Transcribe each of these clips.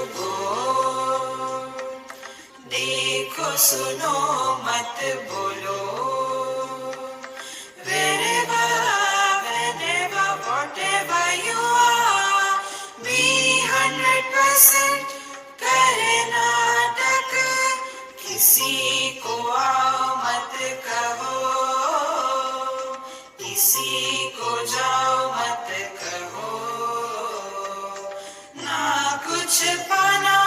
शुभो देखो सुनो मत बोलो wherever whenever whatever you are be 100% करे नाटक किसी को आओ मत कहो किसी को जाओ मत कहो ना कुछ पाना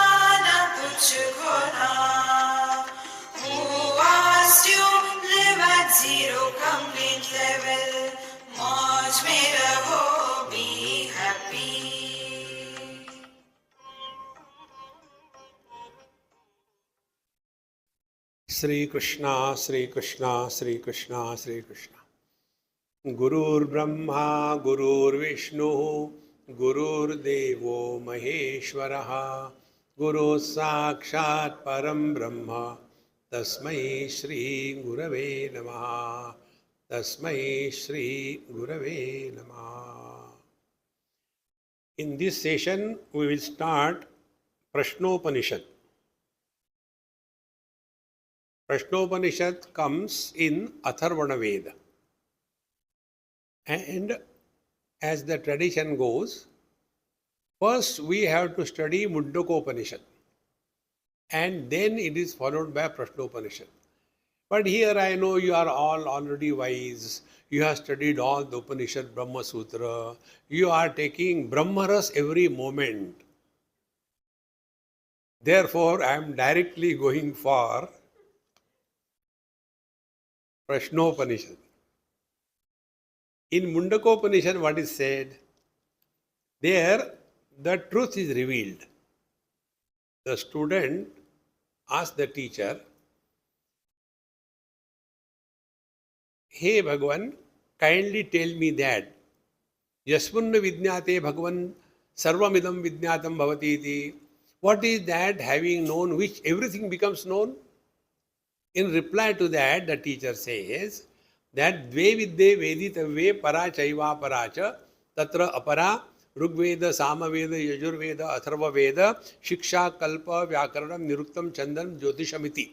ना कुछ खोना who asked you live at zero complete level मौज में रहो be happy Sri Krishna, Sri Krishna, Sri Krishna, Sri Krishna. Gurur Brahma, Gurur Vishnu, Gurur Devo Maheshwaraha, Guru Sakshat Param Brahma, Tasmai Shri Gurave Namaha, Tasmai Shri Gurave Namaha. In this session, we will start Prashnopanishad. Prashnopanishad comes in Atharvana Veda. And as the tradition goes, first we have to study Mundakopanishad. And then it is followed by Prashnopanishad. But here I know you are all already wise. You have studied all the Upanishad, Brahma Sutra. You are taking Brahmaras every moment. Therefore, I am directly going for Prashnopanishad. In Mundakopanishad, what is said? There, the truth is revealed. The student asks the teacher, "Hey Bhagavan, kindly tell me that Yasmunna Vidnyate Bhagavan Sarvamidam Vidnyatam Bhavati iti. What is that having known which everything becomes known?" In reply to that, the teacher says that Dve Vidde Veditavve Para Chaiva Paracha Tatra Apara Rugveda, Samaveda, Yajurveda, Atharva Veda, Shiksha, Kalpa, Vyakaranam, Niruktam, Chandan, Jyotishamiti.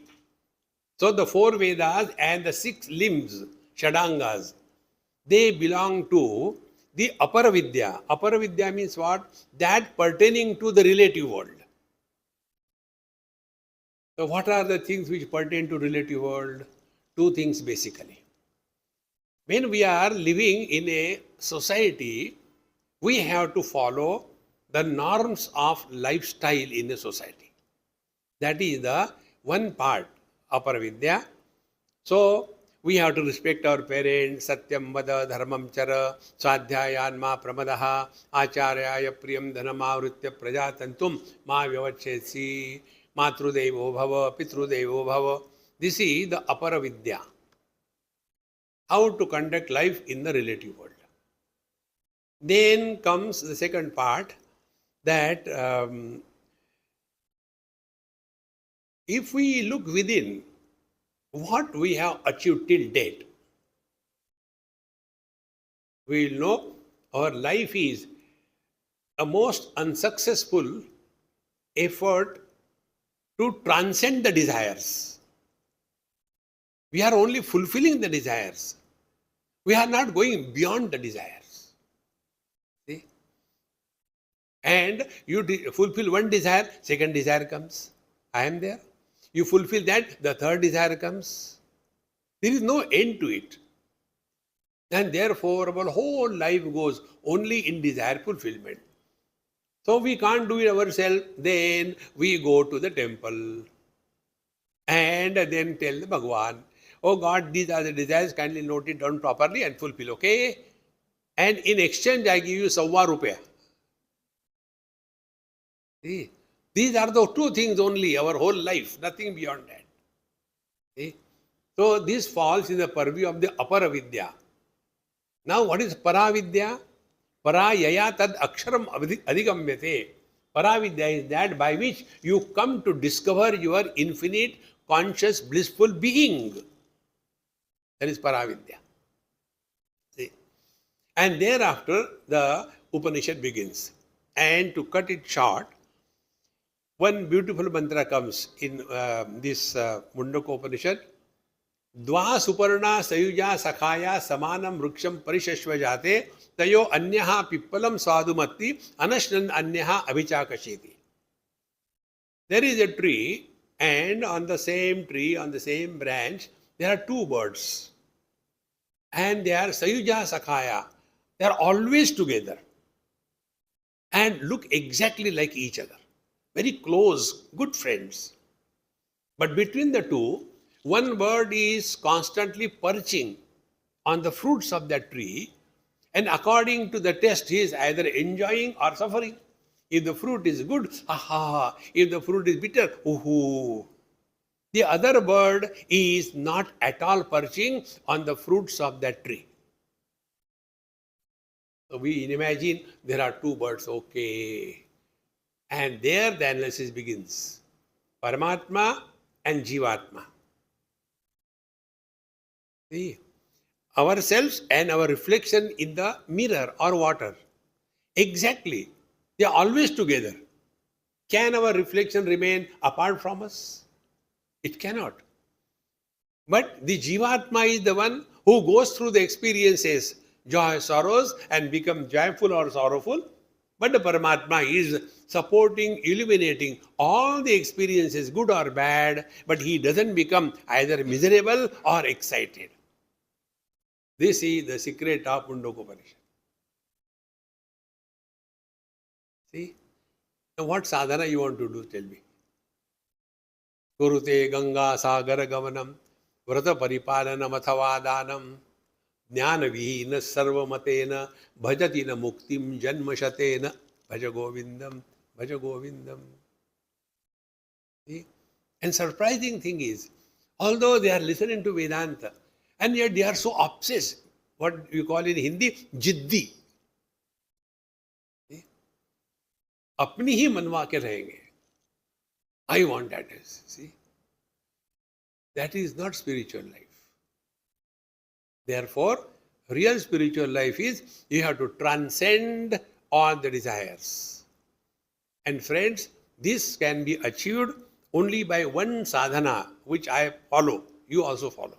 So the 4 Vedas and the 6 limbs, Shadangas, they belong to the Apara Vidya. Apara Vidya means what? That pertaining to the relative world. So what are the things which pertain to relative world? 2 things basically. When we are living in a society, we have to follow the norms of lifestyle in a society. That is the one part, Aparavidya. So we have to respect our parents, Satyam Vada, Dharmam Chara, Swadhyayanma Pramadaha, Acharyaya Priyam Dhanamavritya Prajatantum, Ma Vyavachetsi, Matrudevo Bhava, Pitrudevo Bhava. This is the Aparavidya. How to conduct life in the relative world. Then comes the second part, that if we look within what we have achieved till date, we will know our life is a most unsuccessful effort to transcend the desires. We are only fulfilling the desires. We are not going beyond the desires. See? And you fulfill one desire, second desire comes. I am there. You fulfill that, the third desire comes. There is no end to it. And therefore, our whole life goes only in desire fulfillment. So we can't do it ourselves. Then we go to the temple and then tell the Bhagavan, "Oh God, these are the desires, kindly note it down properly and fulfill, okay? And in exchange, I give you Sawwa Rupaya." See? These are the 2 things only, our whole life, nothing beyond that. See? So this falls in the purview of the Apara Vidya. Now what is Paravidya? Para yaya tad aksharam adhigamyate. Paravidya is that by which you come to discover your infinite, conscious, blissful being. That is Paravidya. See? And thereafter the Upanishad begins. And to cut it short, one beautiful mantra comes in this Mundaka Upanishad. Dva suparna sayuja sakhaya samanam vruksham parishashva jate tayo anyaha pippalam sadumatti anashnan anyaha abhichakasheti. There is a tree, and on the same tree, on the same branch, there are two birds. And they are sayuja sakhaya. They are always together and look exactly like each other. Very close, good friends. But between the two, one bird is constantly perching on the fruits of that tree, and according to the test, he is either enjoying or suffering. If the fruit is good, aha. If the fruit is bitter, oohoo. The other bird is not at all perching on the fruits of that tree. So we imagine there are two birds, okay. And there the analysis begins. Paramatma and Jivatma. See, ourselves and our reflection in the mirror or water. Exactly. They are always together. Can our reflection remain apart from us? It cannot. But the Jivatma is the one who goes through the experiences, joy, sorrows, and become joyful or sorrowful. But the Paramatma is supporting, illuminating all the experiences, good or bad, but he doesn't become either miserable or excited. This is the secret of Mundaka Upanishad. See? Now what sadhana you want to do, tell me. Kurute Ganga Sagar Gavanam Vrata Paripalanam Athava Danam Jnana Vihina Sarvamatena Bhajatina Muktim Janmashatena Bhaja Govindam Bhaja Govindam. See? And surprising thing is, although they are listening to Vedanta, and yet they are so obsessed, what you call in Hindi, jiddi. अपनी ही मनवा के रहेंगे. I want that. See, that is not spiritual life. Therefore, real spiritual life is you have to transcend all the desires. And friends, this can be achieved only by one sadhana, which I follow. You also follow.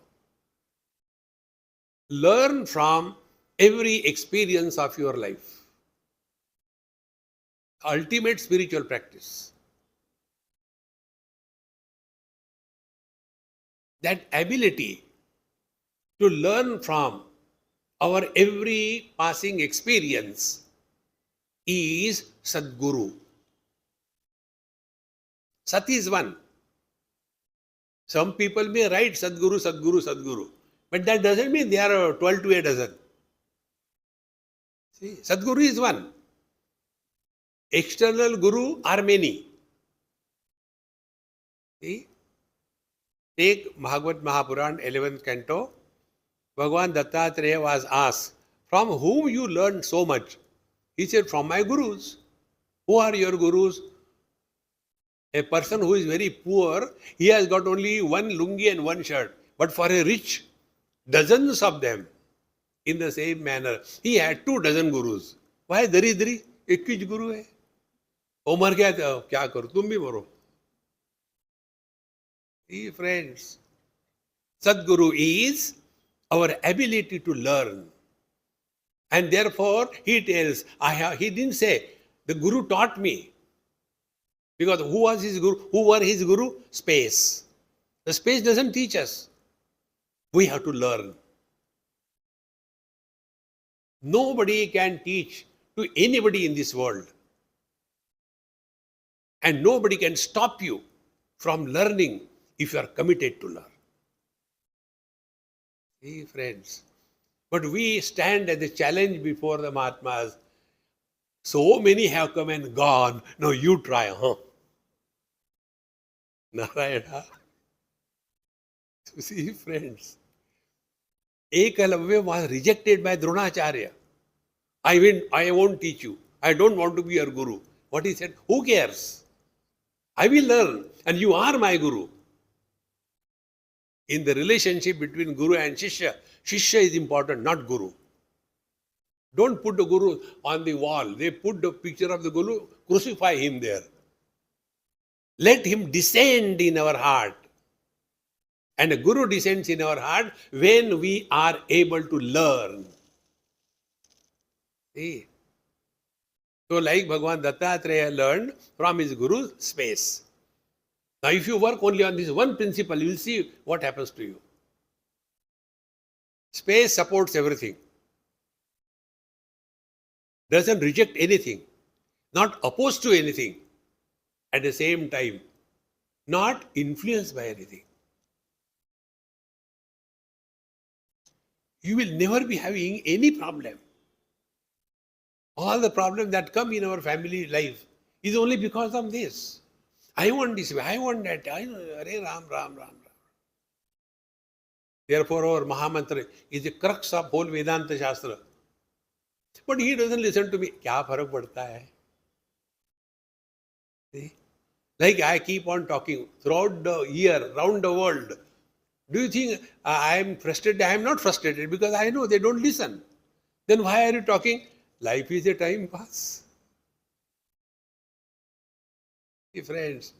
Learn from every experience of your life. Ultimate spiritual practice. That ability to learn from our every passing experience is Sadguru. Sat is one. Some people may write Sadguru, Sadguru, Sadguru, but that doesn't mean they are 12 to a dozen. See, Sadguru is one. External guru are many. See? Take Bhagavad Mahapuran, 11th canto. Bhagavan Dattatreya was asked, from whom you learned so much? He said, from my gurus. Who are your gurus? A person who is very poor, he has got only one lungi and one shirt. But for a rich, dozens of them. In the same manner, he had 24 gurus. Why daridri? एक ही गुरु है. वो मर गया तो क्या करो, तुम भी मरो. See, friends, Sadguru is our ability to learn. And therefore, he tells, he didn't say, the Guru taught me. Because who was his Guru? Who were his Guru? Space. The space doesn't teach us. We have to learn. Nobody can teach to anybody in this world. And nobody can stop you from learning if you are committed to learn. See, friends. But we stand as a challenge before the Mahatmas. So many have come and gone. Now you try, huh? Narayana. See, friends. Ekalavya was rejected by Dronacharya. I won't teach you. I don't want to be your guru. What he said, who cares? I will learn, and you are my guru. In the relationship between guru and shishya, shishya is important, not guru. Don't put the guru on the wall. They put the picture of the guru, crucify him there. Let him descend in our heart. And a guru descends in our heart when we are able to learn. See? So like Bhagavan Dattatreya learned from his guru, space. Now if you work only on this one principle, you will see what happens to you. Space supports everything. Doesn't reject anything. Not opposed to anything. At the same time, not influenced by anything. You will never be having any problem. All the problems that come in our family life is only because of this. I want this way, I want that. I know, Hare Ram, Ram, Ram, Ram. Therefore, our Mahamantra is the crux of whole Vedanta Shastra. But he doesn't listen to me. क्या फर्क पड़ता है? See? Like I keep on talking throughout the year, round the world. Do you think I am frustrated? I am not frustrated because I know they don't listen. Then why are you talking? Life is a time pass. See, friends,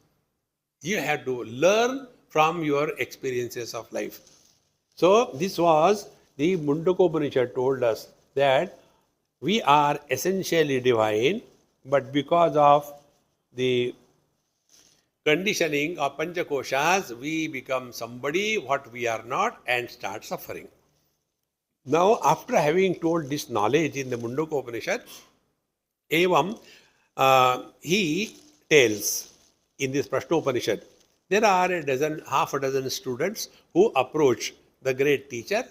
you have to learn from your experiences of life. So this was the Mundakopanishad told us that we are essentially divine, but because of the conditioning of Panchakoshas, we become somebody what we are not and start suffering. Now, after having told this knowledge in the Mundakopanishad, Evam, he tells in this Prashnopanishad, there are half a dozen students who approach the great teacher,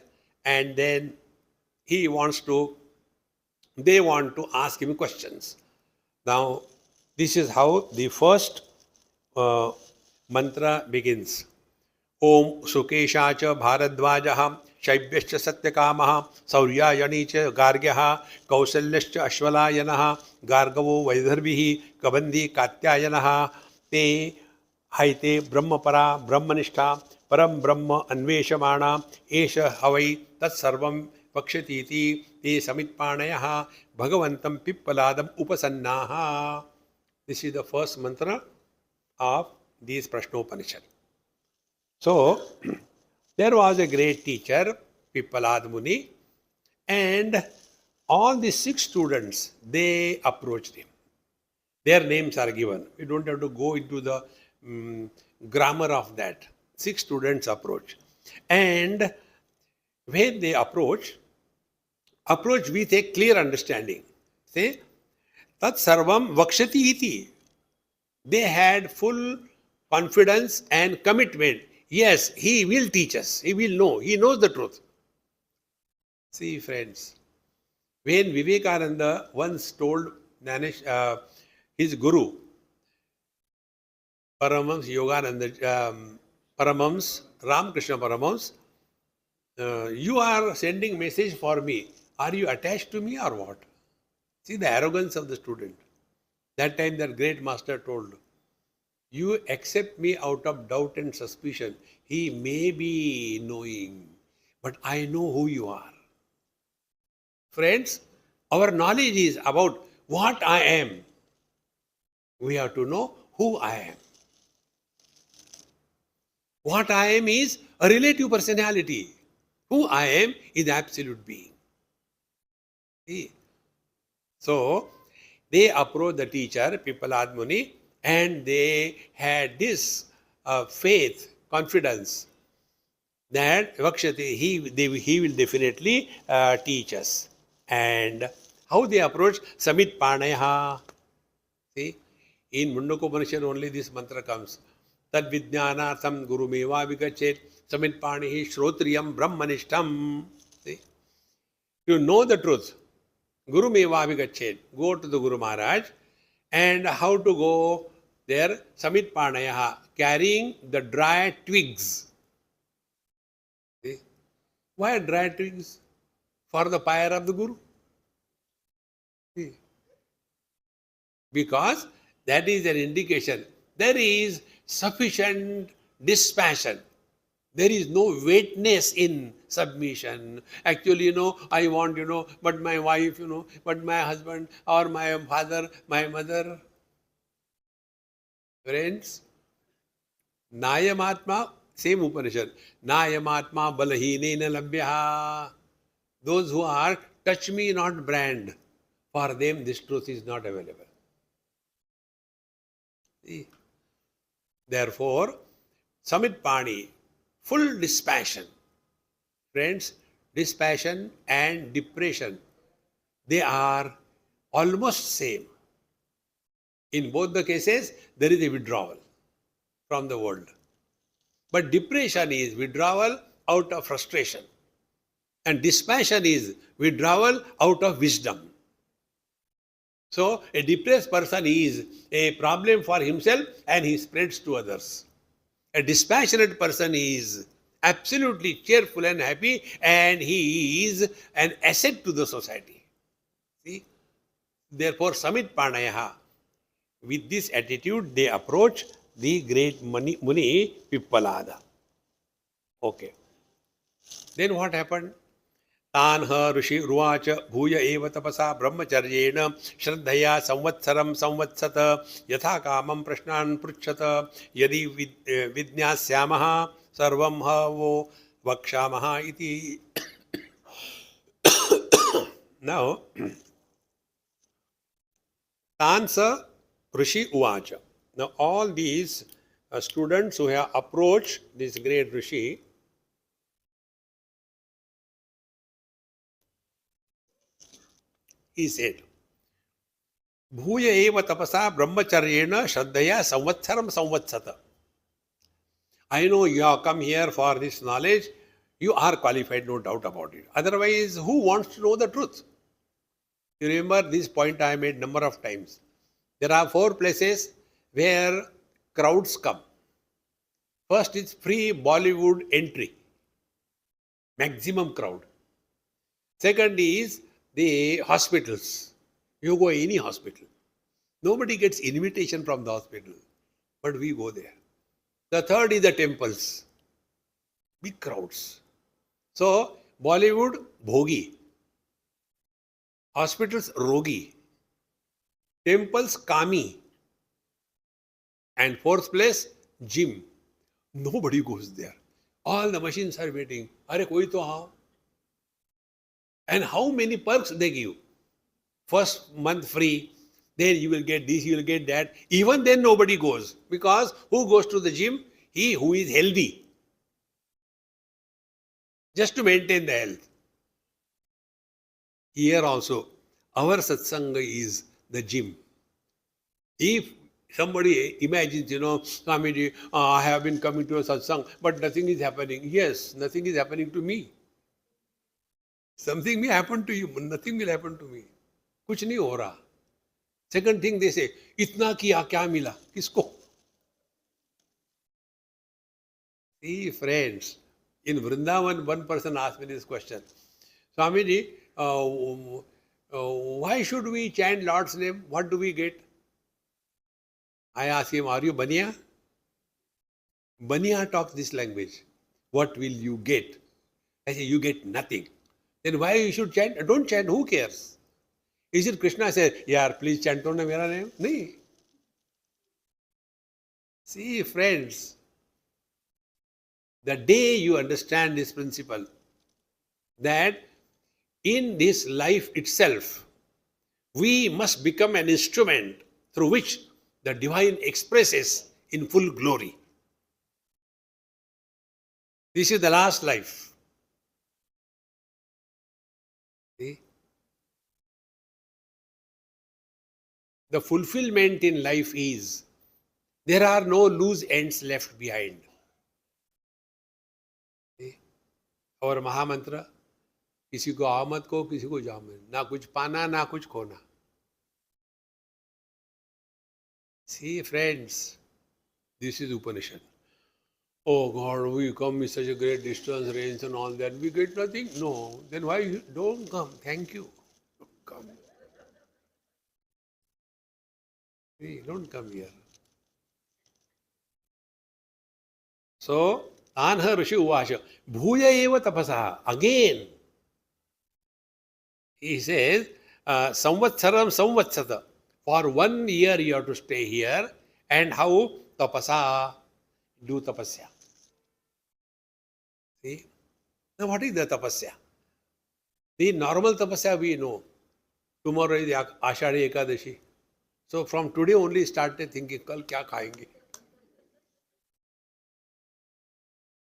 and then they want to ask him questions. Now, this is how the first mantra begins. Om Sukesha cha Bharadvajaha Shaibyascha Satyakamaha Sauryayani cha Gargyaha Kausalyascha Ashwalayanaha Gargavo Vaidharvihi Kabandhi Katyayanaha Te Haite Brahmapara Brahmanishta Param Brahma Anveshamana Esha Havai Tat Sarvam Pakshati Te Samitpanayaha Bhagavantam Pippaladam Upasannaha. This is the first mantra of these Prashnopanishad. So, there was a great teacher, Pippalad Muni, and all the 6 students, they approached him. Their names are given. We don't have to go into the grammar of that. 6 students approach. And when they approach with a clear understanding. Say, Tat Sarvam Vakshati Iti. They had full confidence and commitment. Yes, he will teach us. He will know. He knows the truth. See, friends, when Vivekananda once told his guru, Paramams Yogananda, Paramams Ramakrishna Paramams, you are sending message for me. Are you attached to me or what? See the arrogance of the student. That time that great master told, you accept me out of doubt and suspicion. He may be knowing, but I know who you are. Friends, our knowledge is about what I am. We have to know who I am. What I am is a relative personality. Who I am is absolute being. See? So, they approached the teacher, Pippalad Muni, and they had this faith, confidence that Vakshati, he will definitely teach us. And how they approach Samit Panayaha. See, in Mundakopanishad only this mantra comes. Tad Vijnanatham Gurumeva Vigachet Samit Panihi Shrotriyam Brahmanishtam. See, you know the truth. Guru Meva Vigachet. Go to the Guru Maharaj. And how to go there? Samit Panayaha, carrying the dry twigs. See? Why dry twigs? For the pyre of the Guru. See? Because that is an indication. There is sufficient dispassion. There is no weightness in submission. Actually, I want, but my wife, but my husband or my father, my mother. Friends, Nayamatma, same Upanishad. Nayamatma balahine labhya. Those who are touch me not brand, for them this truth is not available. See? Therefore, Samit Pani, full dispassion. Friends, dispassion and depression, they are almost same. In both the cases, there is a withdrawal from the world. But depression is withdrawal out of frustration. And dispassion is withdrawal out of wisdom. So, a depressed person is a problem for himself and he spreads to others. A dispassionate person is absolutely cheerful and happy and he is an asset to the society. See? Therefore, Samit Panayaha, with this attitude, they approach the great Muni Pippalada. Okay. Then what happened? तान्ह ऋषि उवाच भूय एव तपसा ब्रह्मचर्येण श्रद्धया संवत्सरं संवत्सत यथा कामं प्रश्नान् पृच्छत यदि विज्ञास्यामः सर्वं ह वो वक्ष्यामः इति. Now, Tansa Rishi Uvacha. Now, all these students who have approached this great Rishi, he said, Bhuya eva tapasa brahmacharyena shraddhaya samvatsaram samvatsata. I know you have come here for this knowledge. You are qualified, no doubt about it. Otherwise, who wants to know the truth? You remember this point I made number of times. There are 4 places where crowds come. First is free Bollywood entry. Maximum crowd. Second is the hospitals. You go any hospital. Nobody gets invitation from the hospital. But we go there. The third is the temples. Big crowds. So, Bollywood, bhogi. Hospitals, rogi. Temples, kami. And 4th place, gym. Nobody goes there. All the machines are waiting. Are koi to haa. And how many perks they give? First month free, then you will get this, you will get that. Even then nobody goes. Because who goes to the gym? He who is healthy. Just to maintain the health. Here also, our satsanga is the gym. If somebody imagines, Swamiji, I have been coming to a satsang, but nothing is happening. Yes, nothing is happening to me. Something may happen to you, but nothing will happen to me. कुछ नहीं हो रहा. Second thing they say, इतना किया क्या मिला किसको? See, friends, in Vrindavan, one person asked me this question. Swamiji, why should we chant Lord's name? What do we get? I asked him, are you Baniya? Baniya talks this language. What will you get? I say, you get nothing. Then why you should chant? Don't chant, who cares? Is it Krishna said, yaar, please chant on mera name? No. See, friends, the day you understand this principle, that in this life itself, we must become an instrument through which the divine expresses in full glory. This is the last life. See? The fulfillment in life is, there are no loose ends left behind. See? Our Mahamantra, किसी को आओ मत को, किसी को जाओ मत, ना कुछ पाना ना कुछ खोना. See, friends, this is Upanishad. Oh God, we come with such a great distance, range and all that. We get nothing? No. Then why you don't come? Thank you. Don't come. See, don't come here. So, Anha Rishi Uvasha, Bhuya eva tapasaha. Again, he says, Samvatsaram Samvatsata. For 1 year you have to stay here. And how? Tapasa. do tapasya. See? Now what is the tapasya? The normal tapasya we know. Tomorrow is Ashari Ekadashi. So from today only started thinking, kal kya khayenge?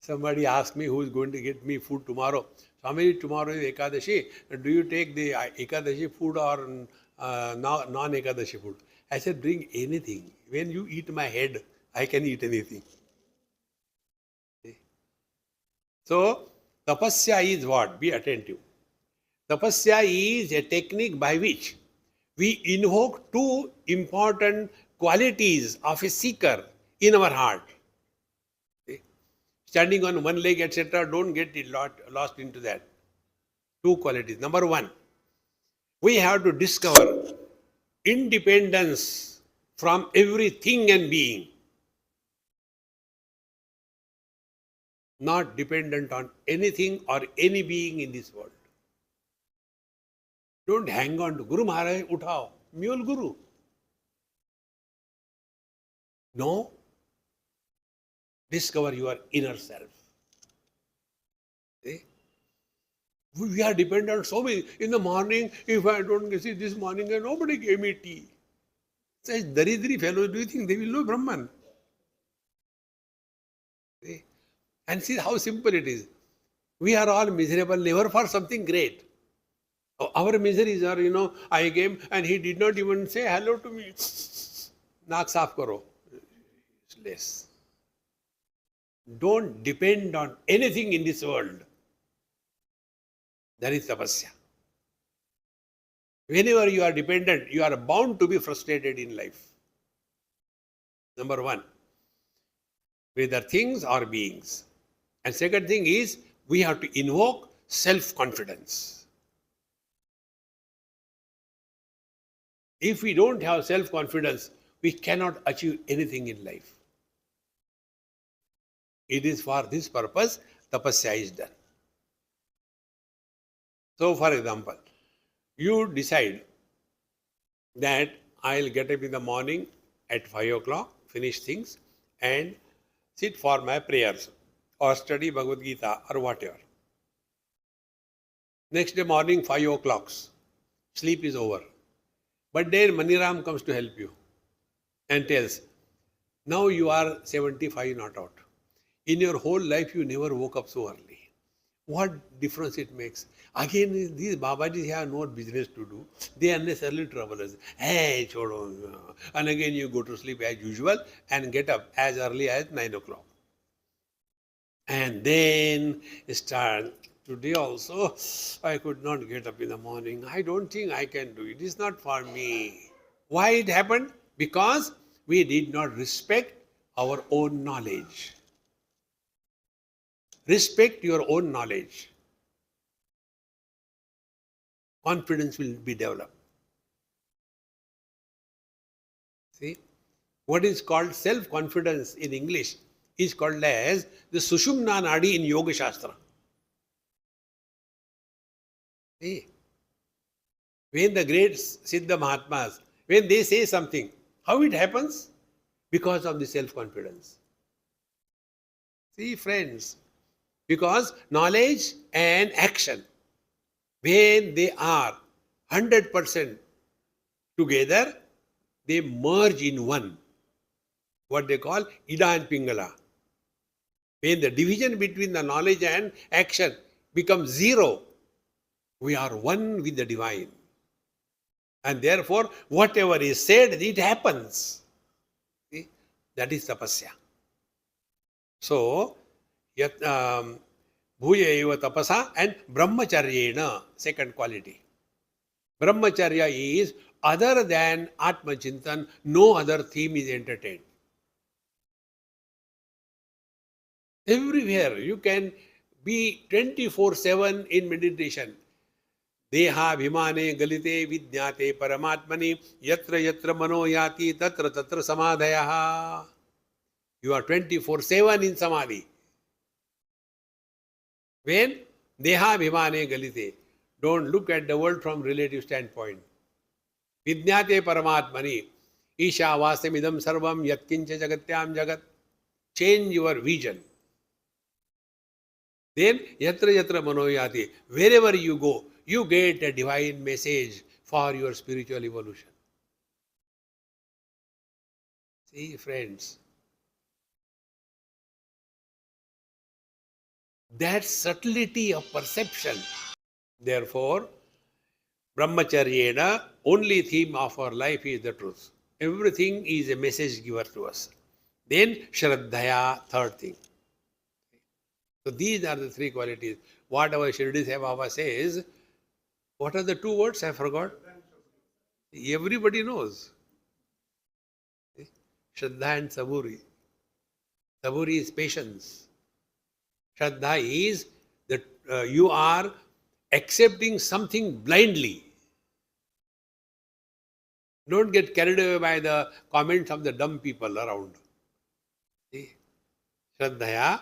Somebody asked me who is going to get me food tomorrow. Swami, tomorrow is Ekadashi. Do you take the Ekadashi food or non-Ekadashi food? I said, bring anything. When you eat my head, I can eat anything. So, tapasya is what? Be attentive. Tapasya is a technique by which we invoke two important qualities of a seeker in our heart. Standing on one leg, etc., don't get lost into that. Two qualities. Number one, we have to discover independence from everything and being. Not dependent on anything or any being in this world. Don't hang on to Guru Maharaj, uthao, mule Guru. No. Discover your inner self. See? We are dependent on so many. In the morning, if I don't see this morning, nobody gave me tea. Such daridri fellows, do you think they will know Brahman? See? And see how simple it is. We are all miserable, never for something great. Our miseries are, I came and he did not even say hello to me. Naak saaf karo. Useless. Don't depend on anything in this world. That is tapasya. Whenever you are dependent, you are bound to be frustrated in life. Number one, whether things or beings. And second thing is, we have to invoke self-confidence. If we don't have self-confidence, we cannot achieve anything in life. It is for this purpose tapasya is done. So, for example, you decide that I'll get up in the morning at 5 o'clock, finish things, and sit for my prayers or study Bhagavad Gita or whatever. Next day morning, 5 o'clock, sleep is over. But then Maniram comes to help you and tells, now you are 75 not out. In your whole life, you never woke up so early. What difference it makes? Again, these Babajis have no business to do. They unnecessarily trouble us. Hey, chodo. And again, you go to sleep as usual and get up as early as 9 o'clock. And then start. Today also, I could not get up in the morning. I don't think I can do it. It is not for me. Why it happened? Because we did not respect our own knowledge. Respect your own knowledge. Confidence will be developed. See, what is called self-confidence in English is called as the Sushumna Nadi in Yoga Shastra. See, when the great Siddha Mahatmas, when they say something, how it happens? Because of the self-confidence. See, friends, because knowledge and action, when they are 100% together, they merge in one. What they call Ida and Pingala. When the division between the knowledge and action becomes zero, we are one with the divine. And therefore, whatever is said, it happens. See? That is tapasya. So, Bhuya eva tapasa and brahmacharyena, second quality. Brahmacharya is other than Atma Chintan, no other theme is entertained. Everywhere you can be 24/7 in meditation. Deha vimane galite vidyate paramatmani yatra yatra mano yati tatra tatra samadhayaha. You are 24/7 in samadhi. When Deha Bhimane Galite, don't look at the world from relative standpoint. Vidyate Paramatmani, Isha Vasamidam Sarvam Yatkincha Jagatyam Jagat. change your vision. Then, yatra yatra manoyati, wherever you go, you get a divine message for your spiritual evolution. See, friends, that subtlety of perception. Therefore, brahmacharyena, only theme of our life is the truth. Everything is a message giver to us. Then, shraddhaya, third thing. So these are the three qualities. Whatever Shirdi Sai Baba says, what are the two words I forgot? Everybody knows. Shraddha and Saburi. Saburi is patience. Shraddha is that you are accepting something blindly. Don't get carried away by the comments of the dumb people around. See? Shraddhaya,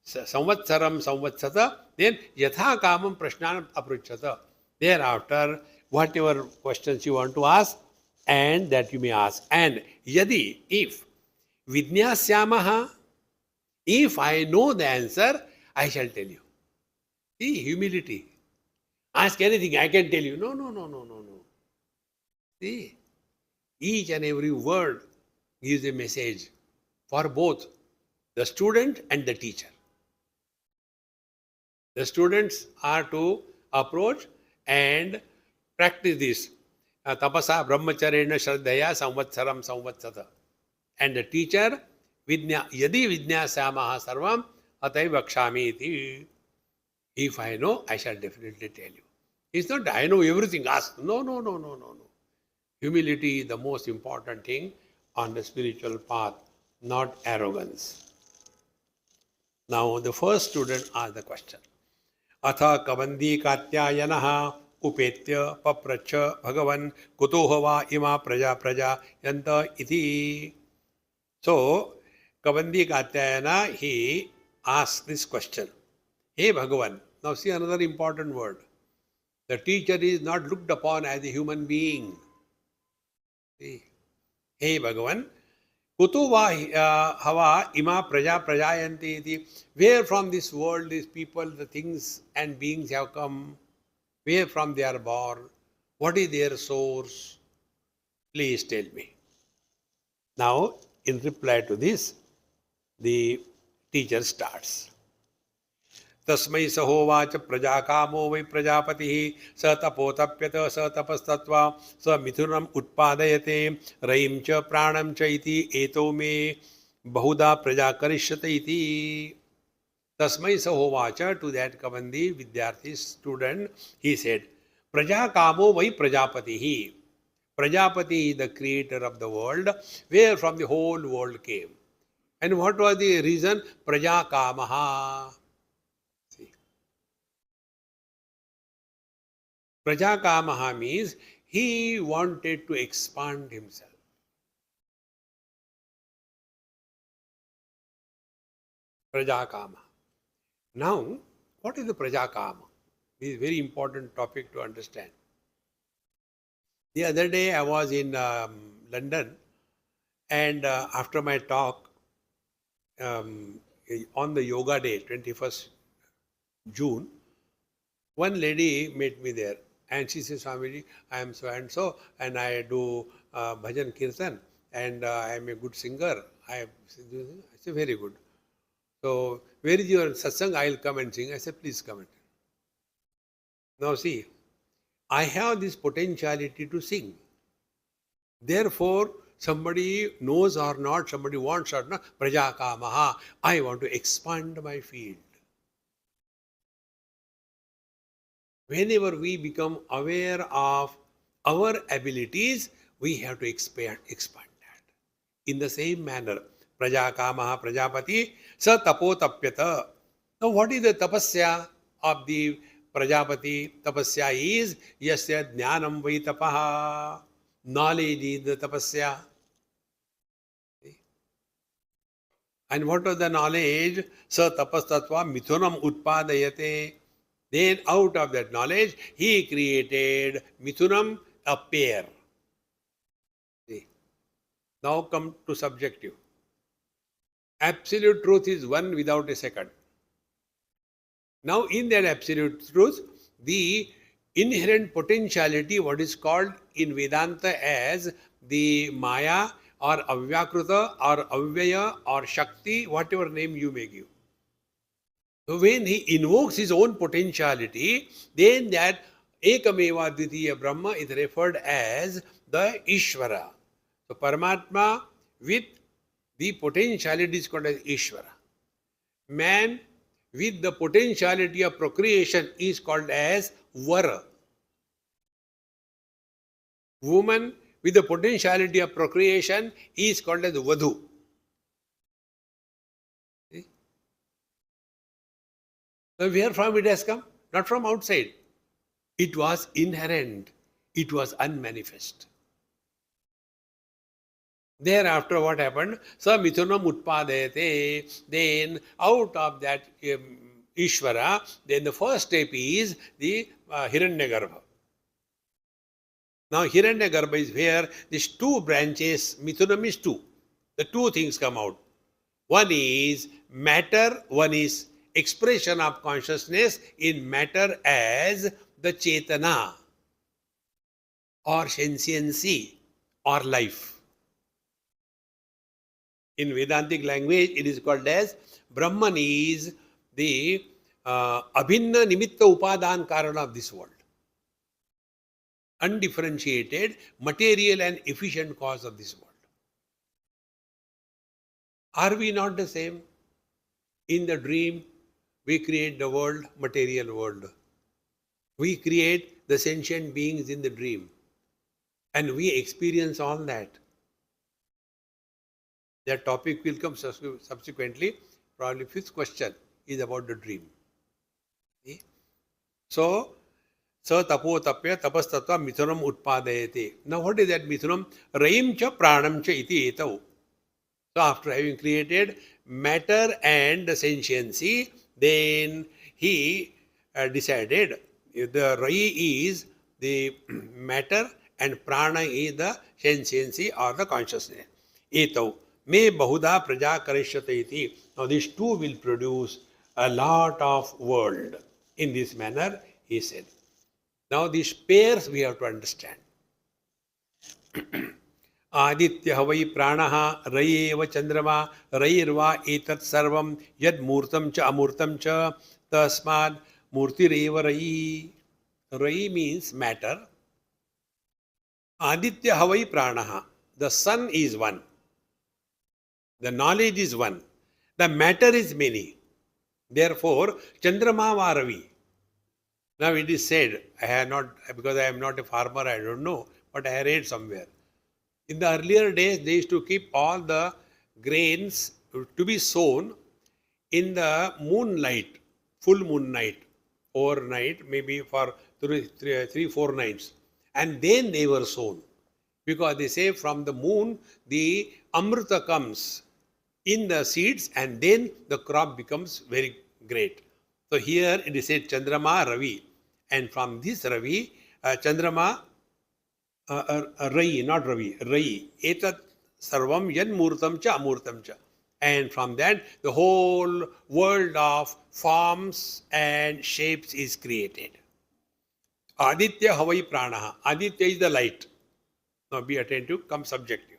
samvatsaram samvatsata, then yatha kamam prashnanam apruchata. Thereafter, whatever questions you want to ask, and that you may ask. And yadi, if vidnyasyamaha, if I know the answer, I shall tell you. See, humility. Ask anything, I can tell you. No, no, no, no, no, no. See, each and every word gives a message for both the student and the teacher. The students are to approach and practice this. Tapasa brahmacharena shraddhaya samvatsaram samvatsata. And the teacher, yadi vidnyasamaha sarvam atai vakshami iti. If I know, I shall definitely tell you. It's not I know everything, ask. No, no, no, no, no, no. Humility is the most important thing on the spiritual path, not arrogance. Now, the first student asked the question. Atha kabandi katyayanaha upetya papracha bhagavan kutohava ima praja yanta iti. So, Kabandi Katyayana, he asked this question. Hey Bhagavan, now see another important word. The teacher is not looked upon as a human being. See? Hey Bhagavan, kutu hava ima prajayanti iti. Where from this world these people, the things and beings have come? Where from they are born? What is their source? Please tell me. Now, in reply to this, the teacher starts. Tasmai sahovacha prajakamo vai prajapati sa tapotapyata sa tapastatva sa mithunam utpadayate raim cha pranam cha iti eto me bahuda prajakarishyate iti. Tasmai sahovacha, to that Kabandi Vidyarthi student, he said, Prajakamo vai prajapati. Prajapati is the creator of the world, where from the whole world came. And what was the reason? Prajakamaha. See. Prajakamaha means he wanted to expand himself. Prajakama. Now, what is the Prajakama? This is a very important topic to understand. The other day I was in London, and after my talk on the yoga day, 21st June, one lady met me there, and she said, Swamiji, I am so and so, and I do bhajan kirtan, and I am a good singer. I said, very good. So, where is your satsang? I will come and sing. I said, please come and sing. Now see, I have this potentiality to sing. Therefore, somebody knows or not, somebody wants or not, prajakamaha, I want to expand my field. Whenever we become aware of our abilities, we have to expand that. In the same manner, prajakamaha prajapati sa tapotapyata. Now, what is the tapasya of the Prajapati? Tapasya is yasya jnanam vai tapaha. Knowledge is the tapasya. And what was the knowledge? Sa tapastatva mithunam utpadayate. Then out of that knowledge, he created mithunam, a pair. See. Now come to subjective. Absolute truth is one without a second. Now, in that absolute truth, the inherent potentiality, what is called in Vedanta as the Maya or Avyakruta or Avyaya or Shakti, whatever name you may give. So, when he invokes his own potentiality, then that Ekameva Dvitiya Brahma is referred as the Ishvara. So, Paramatma with the potentiality is called as Ishvara. Man with the potentiality of procreation is called as Vara. Woman with the potentiality of procreation is called as Vadhu. So where from it has come? Not from outside. It was inherent. It was unmanifest. Thereafter, what happened? So Mithunam Utpadayate. Then out of that Ishvara, then the first step is the Hiranyagarbha. Now Hiranyagarbha is where these two branches, Mithunam is two. The two things come out. One is matter, one is expression of consciousness in matter as the Chetana or sentiency or life. In Vedantic language, it is called as Brahman is the Abhinna Nimitta Upadan Karana of this world. Undifferentiated, material and efficient cause of this world. Are we not the same? In the dream, we create the world, material world. We create the sentient beings in the dream. And we experience all that. That topic will come subsequently. Probably fifth question is about the dream. See? So, sa tapo tapya tapastatva mithunam utpadayate. Now what is that mithunam? Raim cha pranam cha iti etau. So after having created matter and sentiency, then he decided the Rai is the matter and prana is the sentiency or the consciousness. Etau. Me bahuda praja karishyate iti. Now these two will produce a lot of world. In this manner, he said. Now these pairs we have to understand. Aditya havai pranaha rayeva chandrama rayirva etat sarvam yad murtam cha amurtam cha tasmad murtireva rayi. Rayi means matter. Aditya havai pranaha. The sun is one. The knowledge is one. The matter is many. Therefore, Chandrama Varavi. Now it is said, I have not, because I am not a farmer, I don't know, but I read somewhere. In the earlier days, they used to keep all the grains to be sown in the moonlight, full moon night, overnight, maybe for 4 nights. And then they were sown. Because they say from the moon, the Amrita comes in the seeds and then the crop becomes very great. So here it is said Chandrama Ravi. And from this Ravi, Chandrama Rai, not Ravi, Rai. Etat Sarvam Yan Murtam Cha Amurtam Cha. And from that, the whole world of forms and shapes is created. Aditya Havai Pranaha. Aditya is the light. Now be attentive, come subjective.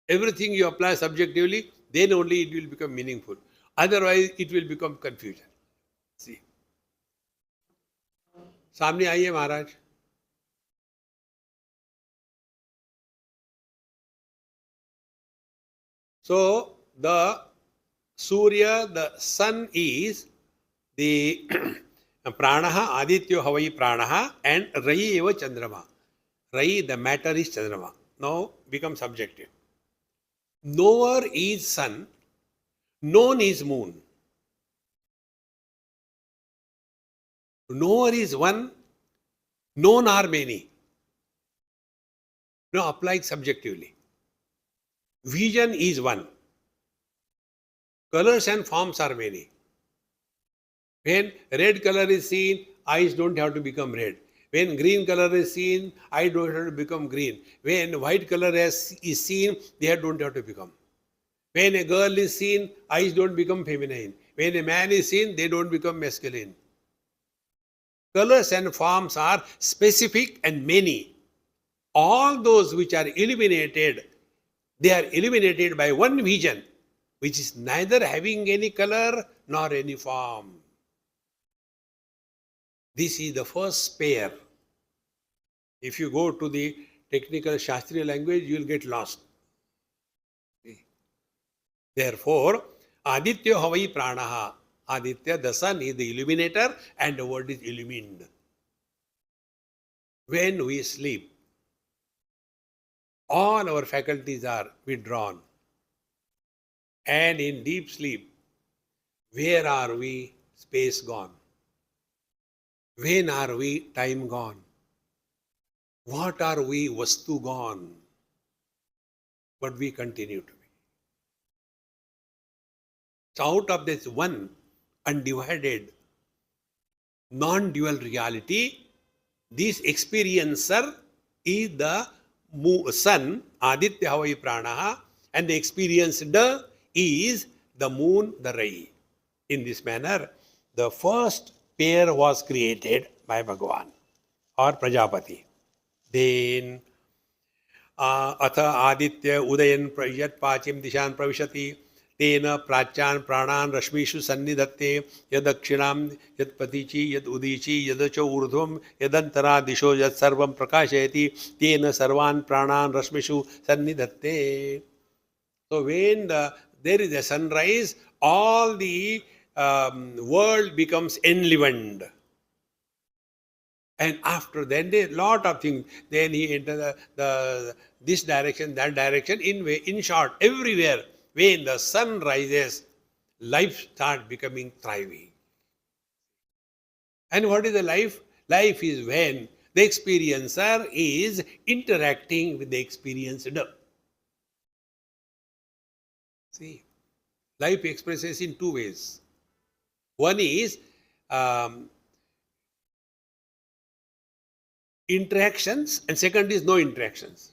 Everything you apply subjectively, then only it will become meaningful. Otherwise, it will become confusion. See. सामने आइए महाराज. So the Surya, the sun is the pranaha, adityo havai pranaha, and Rai eva chandrama. Rai, the matter is chandrama. Now become subjective. Knower is sun, known is moon. Knower is one, known are many. Now apply it subjectively. Vision is one. Colors and forms are many. When red color is seen, eyes don't have to become red. When green color is seen, eyes don't have to become green. When white color is seen, they don't have to become. When a girl is seen, eyes don't become feminine. When a man is seen, they don't become masculine. Colors and forms are specific and many. All those which are illuminated, they are illuminated by one vision, which is neither having any color nor any form. This is the first pair. If you go to the technical Shastriya language, you will get lost. Therefore, Aditya Havai Pranaha. Aditya, the sun, is the illuminator and the word is illumined. When we sleep, all our faculties are withdrawn. And in deep sleep, where are we? Space gone. When are we? Time gone. What are we? Vastu gone. But we continue to be. So out of this one undivided, non-dual reality, this experiencer is the sun, Aditya Havai Pranaha, and the experienced is the moon, the Rai. In this manner, the first pair was created by Bhagavan or Prajapati. Then, Atha Aditya Udayan Yat Pachim Dishan Pravishati. Tena prachan pranan rashmishu sannidhatte yadakshinam yadpatichi yadudhichi yadacho urdhvam yadantara disho yad sarvam prakashayati tena sarvan pranan rashmishu sannidhatte. So when there is a sunrise, all the world becomes enlivened. And after then, a lot of things. Then he enters this direction, that direction. In short, everywhere. When the sun rises, life starts becoming thriving. And what is the life? Life is when the experiencer is interacting with the experienced. See, life expresses in two ways. One is interactions, and second is no interactions.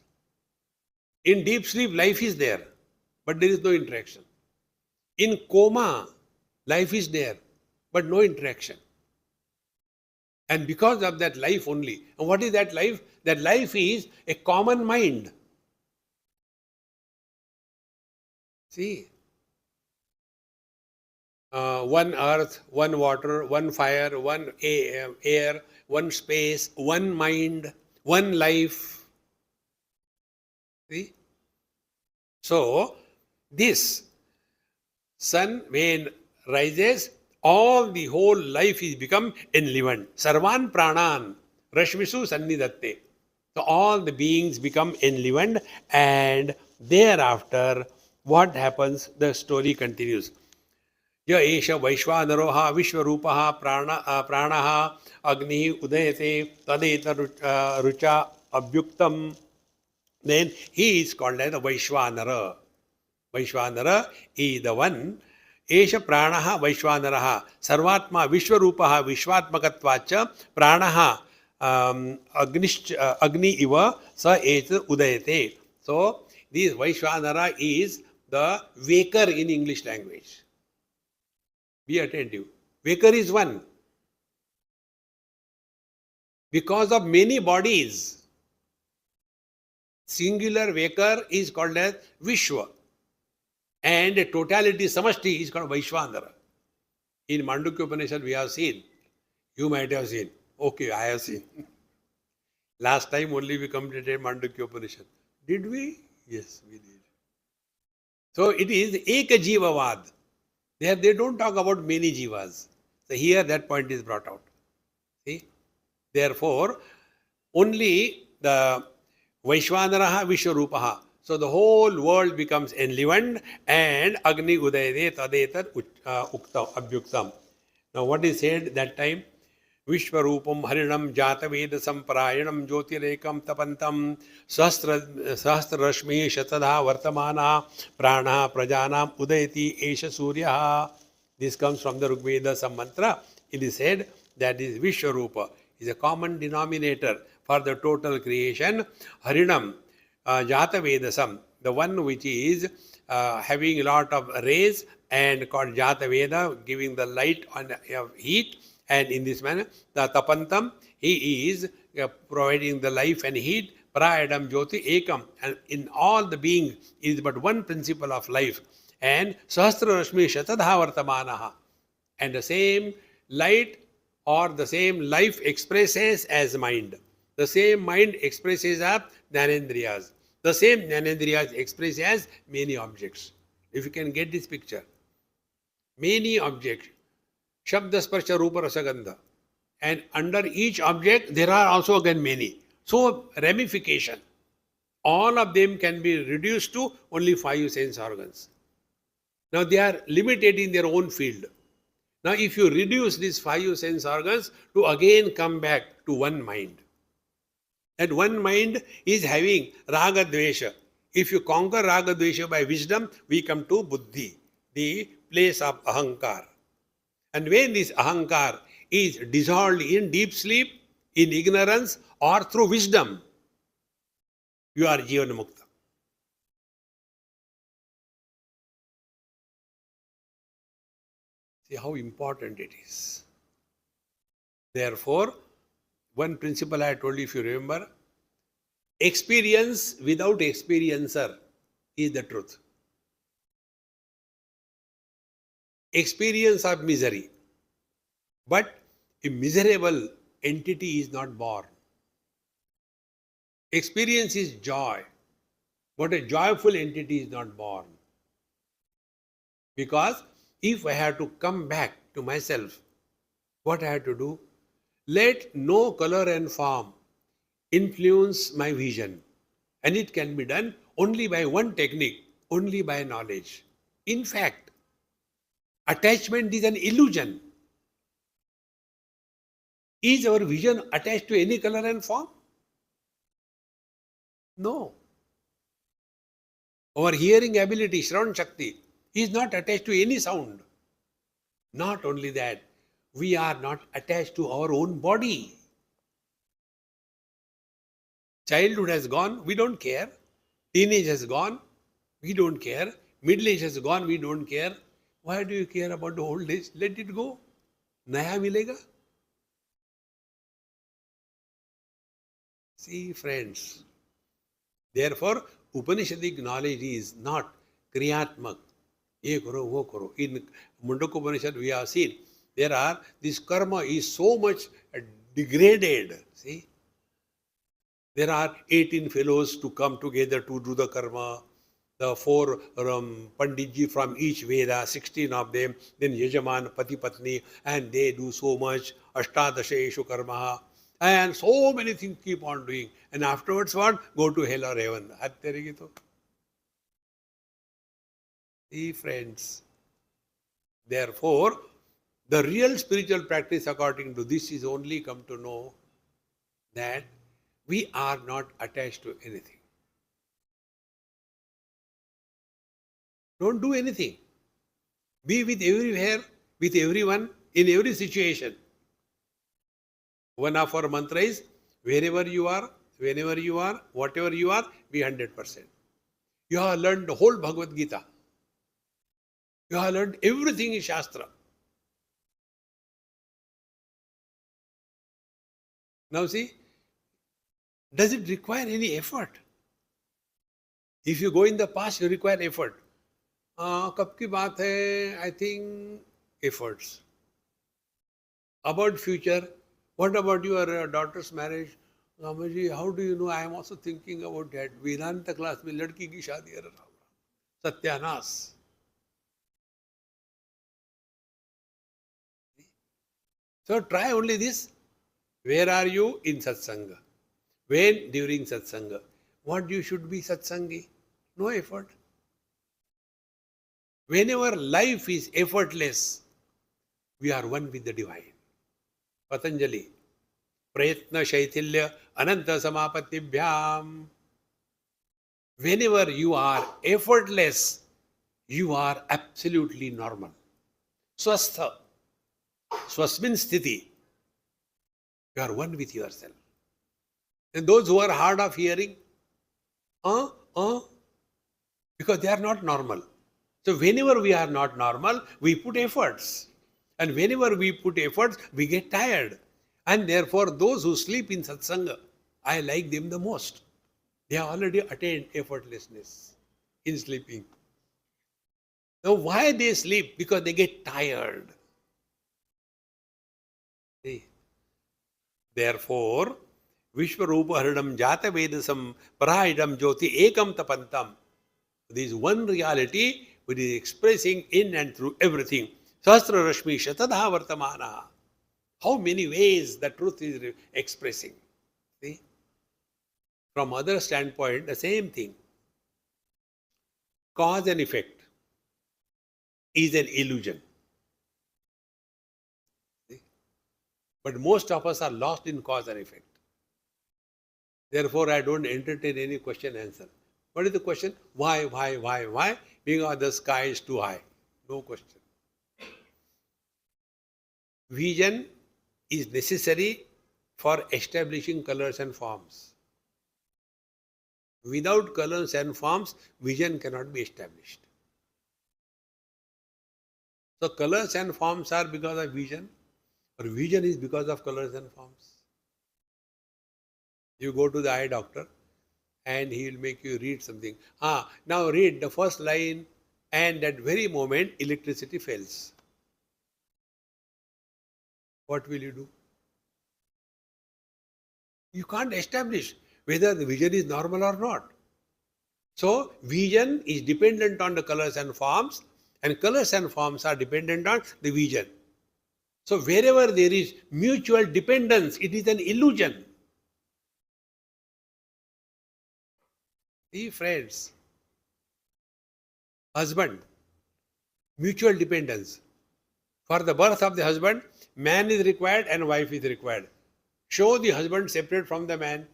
In deep sleep, life is there, but there is no interaction. In coma, life is there, but no interaction. And because of that life only. And what is that life? That life is a common mind. See, one earth, one water, one fire, one air, one space, one mind, one life. See? So, this sun, when rises, all the whole life is become enlivened. Sarvan pranan rashmisu sannidhatte. So all the beings become enlivened, and thereafter what happens? The story continues. Ya esha vaishvanaroha vishwarupaha pranaha agni udayate tadeta rucha abhyuktam. Then he is called as the Vaishvanara. Vaishvanara is the one. Esha pranaha Vaishvanaraha sarvatma vishwarupaha vishvatmakatvacha pranaha agni iva sa et udayate. So this Vaishvanara is the waker in English language. Be attentive. Waker is one. Because of many bodies, singular waker is called as Vishwa. And a totality samashti is called Vaishvanara. In Mandukya Upanishad we have seen. You might have seen. Okay, I have seen. Last time only we completed Mandukya Upanishad. Did we? Yes, we did. So it is Eka Jivavad. There they don't talk about many jivas. So here that point is brought out. See? Therefore, only the Vaishvanaraha Vishwarupaha. So the whole world becomes enlivened, and Agni Udayade Tadetar Uktam Abhyuktam. Now what is said that time? Vishwarupam Harinam Jataveda Samparayanam Jyotirekam Tapantam Sahasra Rashmi Shatadha Vartamana Prana Prajanam Udayati Esha Surya. This comes from the Rigveda, some mantra. It is said that is Vishwarupa is a common denominator for the total creation. Harinam Jata Vedasam, the one which is having a lot of rays and called Jata Veda, giving the light on heat, and in this manner, the Tapantam, he is providing the life and heat, Prayadam Jyoti Ekam, and in all the being is but one principle of life, and Sahasra Rashmi Shatadha Vartamanaha, and the same light or the same life expresses as mind. The same mind expresses as Jnanendriyas. The same Jnanendriyas express as many objects. If you can get this picture, many objects, Shabda Sparsha Rupa Rasagandha, and under each object there are also again many. So ramification, all of them can be reduced to only 5 sense organs. Now they are limited in their own field. Now if you reduce these 5 sense organs to again come back to one mind, that one mind is having raga dvesha. If you conquer raga dvesha by wisdom, we come to buddhi, the place of ahankar. And when this ahankar is dissolved in deep sleep, in ignorance, or through wisdom, you are Jivana Mukta. See how important it is. Therefore, one principle I told you, if you remember, experience without experiencer is the truth. Experience of misery. But a miserable entity is not born. Experience is joy, but a joyful entity is not born. Because if I have to come back to myself, what I have to do? Let no color and form influence my vision. And it can be done only by one technique, only by knowledge. In fact, attachment is an illusion. Is our vision attached to any color and form? No. Our hearing ability, Shravan Shakti, is not attached to any sound. Not only that, we are not attached to our own body. Childhood has gone, we don't care. Teenage has gone, we don't care. Middle age has gone, we don't care. Why do you care about the old age? Let it go. Naya milega. See, friends. Therefore, Upanishadic knowledge is not Kriyatmak. Ye karo, wo karo. In Mundaka Upanishad, we have seen this karma is so much degraded. See, there are 18 fellows to come together to do the karma. The 4 Panditji from each Veda, 16 of them, then Yajaman, Pati Patni, and they do so much. Ashtadasha Eshu Karma. And so many things keep on doing. And afterwards what? Go to hell or heaven. See, friends. Therefore, the real spiritual practice according to this is only come to know that we are not attached to anything. Don't do anything. Be with everywhere, with everyone, in every situation. One of our mantra is, wherever you are, whenever you are, whatever you are, be 100%. You have learned the whole Bhagavad Gita. You have learned everything in Shastra. Now see, does it require any effort? If you go in the past, you require effort. कब की बात है? I think efforts. About future, what about your daughter's marriage? Ramaji, how do you know? I am also thinking about that. Vedanta class में लड़की की शादी कर रहा हूँ. सत्यानाश. So try only this. Where are you? In satsanga. When? During satsanga. What you should be satsangi? No effort. Whenever life is effortless, we are one with the divine. Patanjali. Prayatna Shaitilya Ananta Samapatibhyam. Whenever you are effortless, you are absolutely normal. Swastha. Swasmin Sthiti. You are one with yourself. And those who are hard of hearing, because they are not normal. So whenever we are not normal, we put efforts. And whenever we put efforts, we get tired. And therefore, those who sleep in satsanga, I like them the most. They have already attained effortlessness in sleeping. Now, why they sleep? Because they get tired. See? Therefore, Vishwarupaharanam Jata Vedasam Parahidam Jyoti Ekam Tapantam. There is one reality which is expressing in and through everything. Sahasra Rashmi Shatadha Vartamana. How many ways the truth is expressing. See? From other standpoint, the same thing. Cause and effect is an illusion. See? But most of us are lost in cause and effect. Therefore, I don't entertain any question answer. What is the question? Why? Because the sky is too high. No question. Vision is necessary for establishing colors and forms. Without colors and forms, vision cannot be established. So colors and forms are because of vision, or vision is because of colors and forms. You go to the eye doctor and he will make you read something. Now read the first line, and at very moment electricity fails. What will you do? You can't establish whether the vision is normal or not. So vision is dependent on the colors and forms, and colors and forms are dependent on the vision. So wherever there is mutual dependence, it is an illusion. See, friends, husband, mutual dependence. For the birth of the husband, man is required and wife is required. Show the husband separate from the man.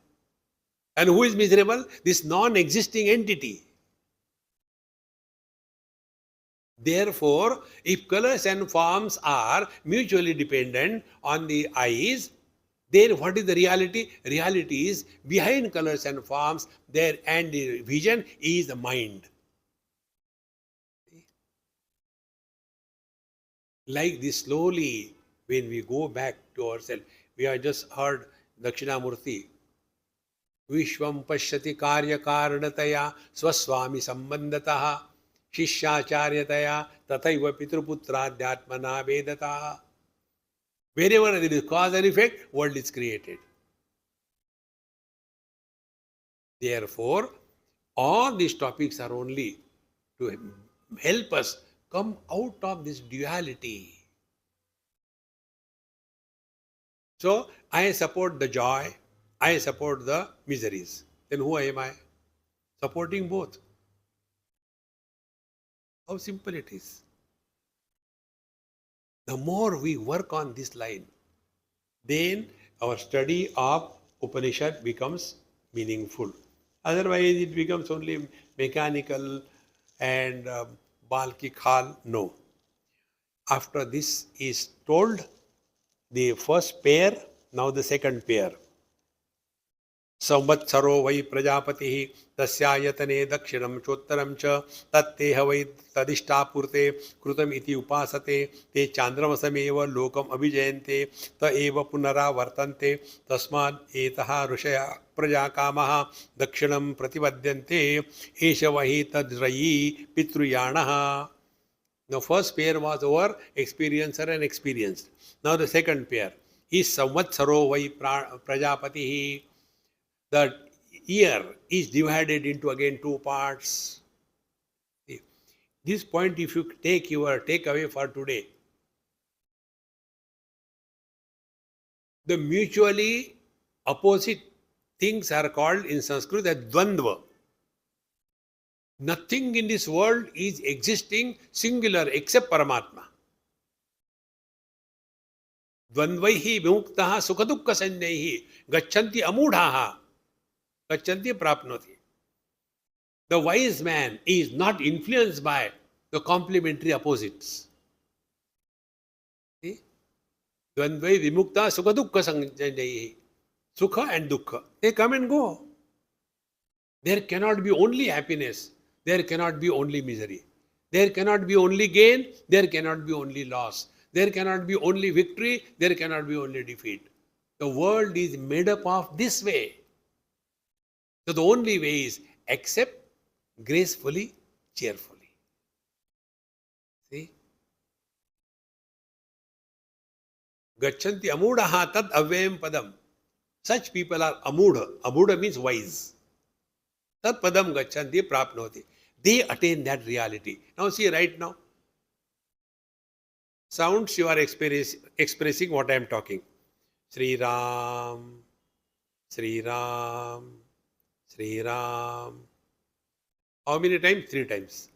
And who is miserable? This non-existing entity. Therefore, if colors and forms are mutually dependent on the eyes, then what is the reality? Reality is behind colors and forms there, and the vision is the mind. Like this, slowly, when we go back to ourselves, we have just heard Dakshinamurti. Vishwam pashyati karya karanataya swaswami sambandataha shishyacharyataya tathaiva pitruputradhyatmana vedataha. Wherever there is cause and effect, world is created. Therefore, all these topics are only to help us come out of this duality. So, I support the joy, I support the miseries. Then who am I? Supporting both. How simple it is. The more we work on this line, then our study of Upanishad becomes meaningful. Otherwise, it becomes only mechanical and bal ki khal. No. After this is told, the first pair, now the second pair. संवत्सरो वै प्रजापतिः तस्यायतने दक्षिणं चोत्तरं च तत्तेह वै तदिष्टापूर्ते कृतम् इति उपासते ते चान्द्रमसमेव लोकम् अभिजयन्ते त एव पुनरावर्तन्ते तस्मात् एतः ऋषयः प्रजाकामः दक्षिणं प्रतिपद्यन्ते एष वै तद्रयी पितृयाणः. The first pair was over, experiencer and experienced. Now the second pair is संवत्सरो वै प्रजापतिः. The year is divided into again two parts. This point, if you take your takeaway for today, the mutually opposite things are called in Sanskrit as dvandva. Nothing in this world is existing singular except Paramatma. Dvandvaihi vimuktaha sukha-dukkha sanyaihi gacchanti amudhaha gacchanti prapnoti. The wise man is not influenced by the complementary opposites. See? Dvandvai vimukta sukha-dukkha sanyaihi. Sukha and dukkha, they come and go. There cannot be only happiness. there cannot be only misery. There cannot be only gain, there cannot be only loss. There cannot be only victory, there cannot be only defeat. The world is made up of this way. So the only way is accept gracefully, cheerfully. See? Gachanti amudaha tad avyayam padam. Such people are amudha. Amudha means wise. Tad padam gachanti prapnoti. They attain that reality. Now see right now. Sounds you are expressing what I am talking. Sri Ram, Sri Ram, Sri Ram. How many times? 3 times.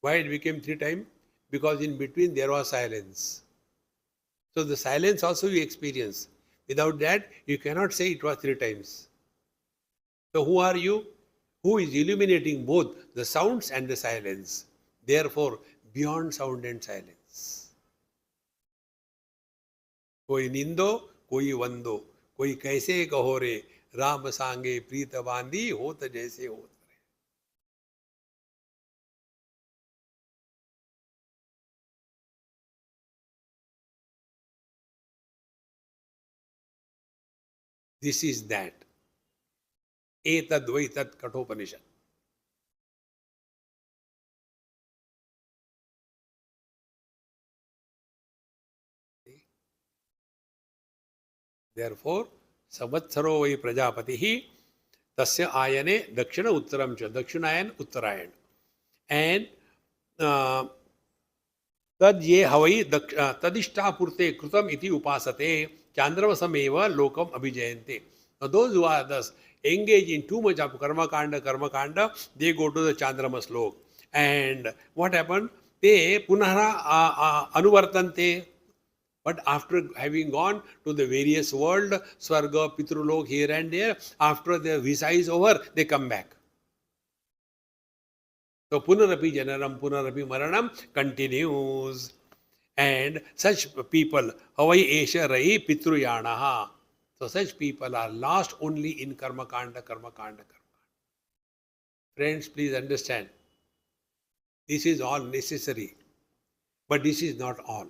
Why it became 3 times? Because in between there was silence. So the silence also you experience. Without that, you cannot say it was 3 times. So who are you? Who is illuminating both the sounds and the silence. Therefore, beyond sound and silence. कोई निंदो कोई वंदो कोई कैसे कहो रे राम सांगे प्रीत बांधी होत जैसे होत रे. This is that. Etad vaitat Kathopanishad. Therefore, Savatsaro vai Prajapatihi tasya ayane dakshina uttaram cha. Dakshinayan uttarayan. And tad ye havai tadishta purte krutam iti upasate chandravasameva lokam abhijayante. Now those who are thus engaged in too much of karma kanda, they go to the Chandramas lok. And what happened? They punara anuvartante. But after having gone to the various world, Swarga, Pitrulok, here and there, after their visa is over, they come back. So Punarapi Janaram, Punarapi Maranam continues. And such people, Havai Esha Rai Pitruyanaha. So such people are lost only in karma kanda. Friends, please understand. This is all necessary. But this is not all.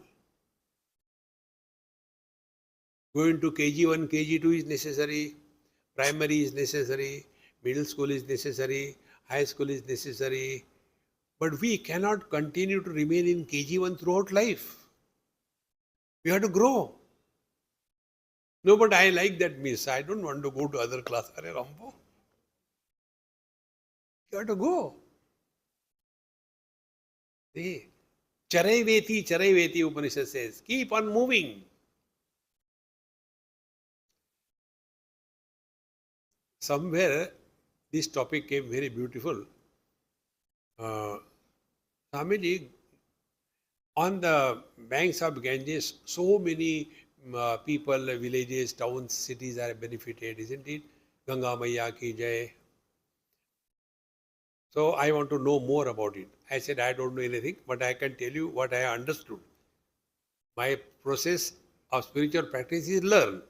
Going to KG1, KG2 is necessary, primary is necessary, middle school is necessary, high school is necessary. But we cannot continue to remain in KG1 throughout life. We have to grow. No, but I like that miss. I don't want to go to other class. Are Rambo? You have to go. See, Charai Veti Upanishad says, keep on moving. Somewhere this topic came very beautiful. Swamiji, on the banks of Ganges, so many people, villages, towns, cities are benefited, isn't it? Ganga Maiya ki jai. So I want to know more about it. I said, I don't know anything, but I can tell you what I understood. My process of spiritual practice is learn.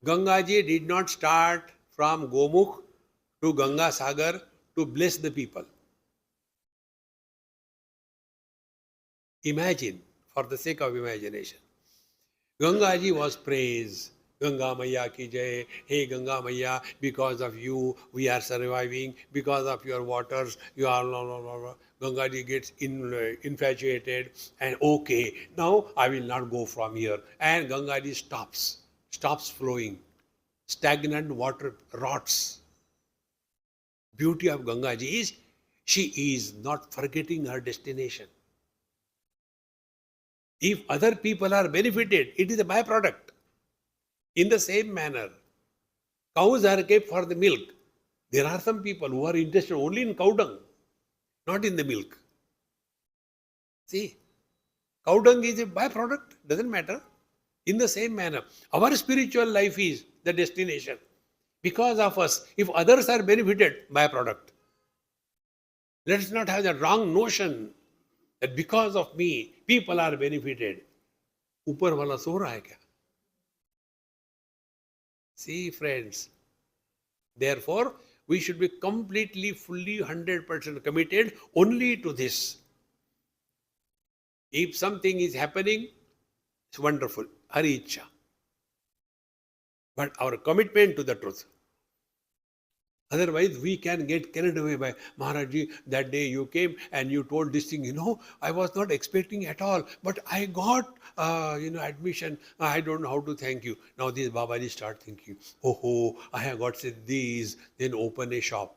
Gangaji did not start from Gomukh to Ganga Sagar to bless the people. Imagine, for the sake of imagination. Gangaji was praised. Ganga Maiya ki jai. Hey Ganga Maiya, because of you we are surviving. Because of your waters, you are blah, blah, blah, blah. Gangaji gets infatuated and okay, now I will not go from here. And Gangaji stops flowing. Stagnant water rots. Beauty of Gangaji is she is not forgetting her destination. If other people are benefited, it is a byproduct. In the same manner, cows are kept for the milk. There are some people who are interested only in cow dung, not in the milk. See, cow dung is a byproduct, doesn't matter. In the same manner, our spiritual life is the destination. Because of us, if others are benefited, byproduct. Let us not have the wrong notion that because of me, people are benefited. Upar wala so raha hai kya? See, friends, therefore, We should be completely, fully, 100% committed only to this. If something is happening, it's wonderful. Hari Ichha. But our commitment to the truth. Otherwise, we can get carried away by Maharaji. That day you came and you told this thing. I was not expecting at all, but I got, admission. I don't know how to thank you. Now these Babaji start thinking, I have got said these. Then open a shop.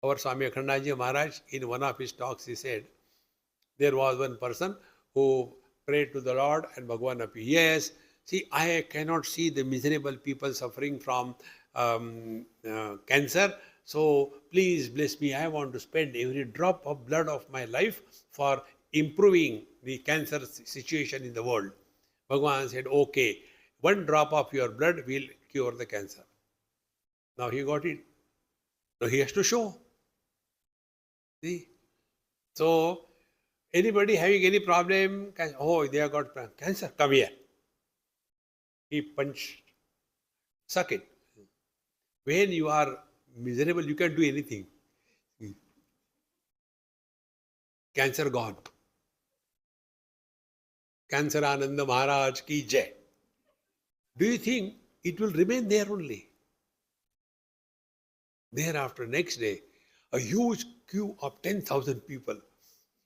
Our Swami Akhandaji Maharaj, in one of his talks, he said, there was one person who prayed to the Lord and Bhagavan appeared. Yes, see, I cannot see the miserable people suffering from cancer. So please bless me. I want to spend every drop of blood of my life for improving the cancer situation in the world. Bhagavan said, okay, one drop of your blood will cure the cancer. Now he got it. Now he has to show. See? So, anybody having any problem, they have got cancer, come here. He punched, suck it. When you are miserable, you can do anything. Cancer gone. Cancer Ananda Maharaj ki jai. Do you think it will remain there only? Thereafter, next day, a huge queue of 10,000 people.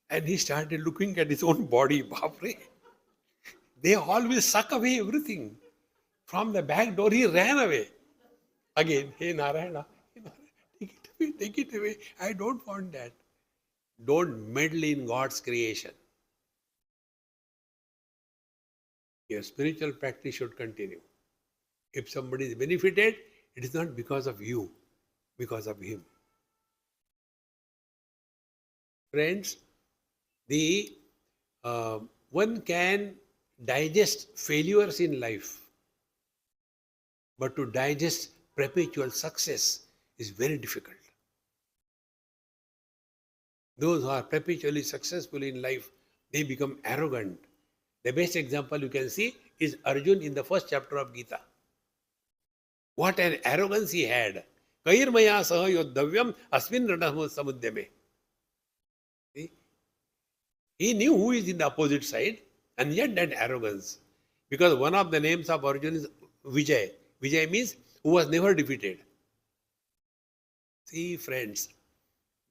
And he started looking at his own body. Bapre. They always suck away everything. From the back door, he ran away. Again, hey Narayana, take it away. I don't want that. Don't meddle in God's creation. Your spiritual practice should continue. If somebody is benefited, it is not because of you, because of him. Friends, one can digest failures in life, but to digest perpetual success is very difficult. Those who are perpetually successful in life, they become arrogant. The best example you can see is Arjun in the first chapter of Gita. What an arrogance he had. Kairmaya saha yodhavyam asmin ranah samudyame. He knew who is in the opposite side, and yet that arrogance. Because one of the names of Arjun is Vijay. Vijay means who was never defeated. See, friends,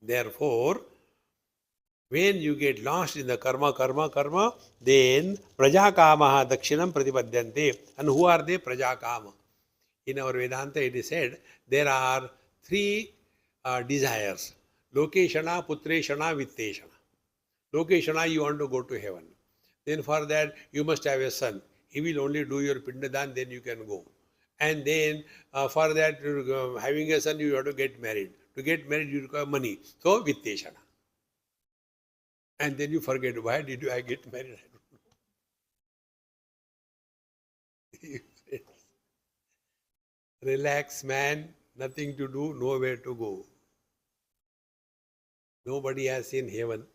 therefore, when you get lost in the karma, then prajakamaha dakshinam pratipadyante. And who are they? Prajakama. In our Vedanta, it is said there are three desires. Lokeshana, Putreshana, Vitteshana. Lokeshana, you want to go to heaven. Then for that, you must have a son. He will only do your pindadan, then you can go. And then for that, having a son, you have to get married. To get married, you require money. So, Vitteshana. And then you forget, why did I get married? I don't know. Relax, man. Nothing to do, nowhere to go. Nobody has seen heaven.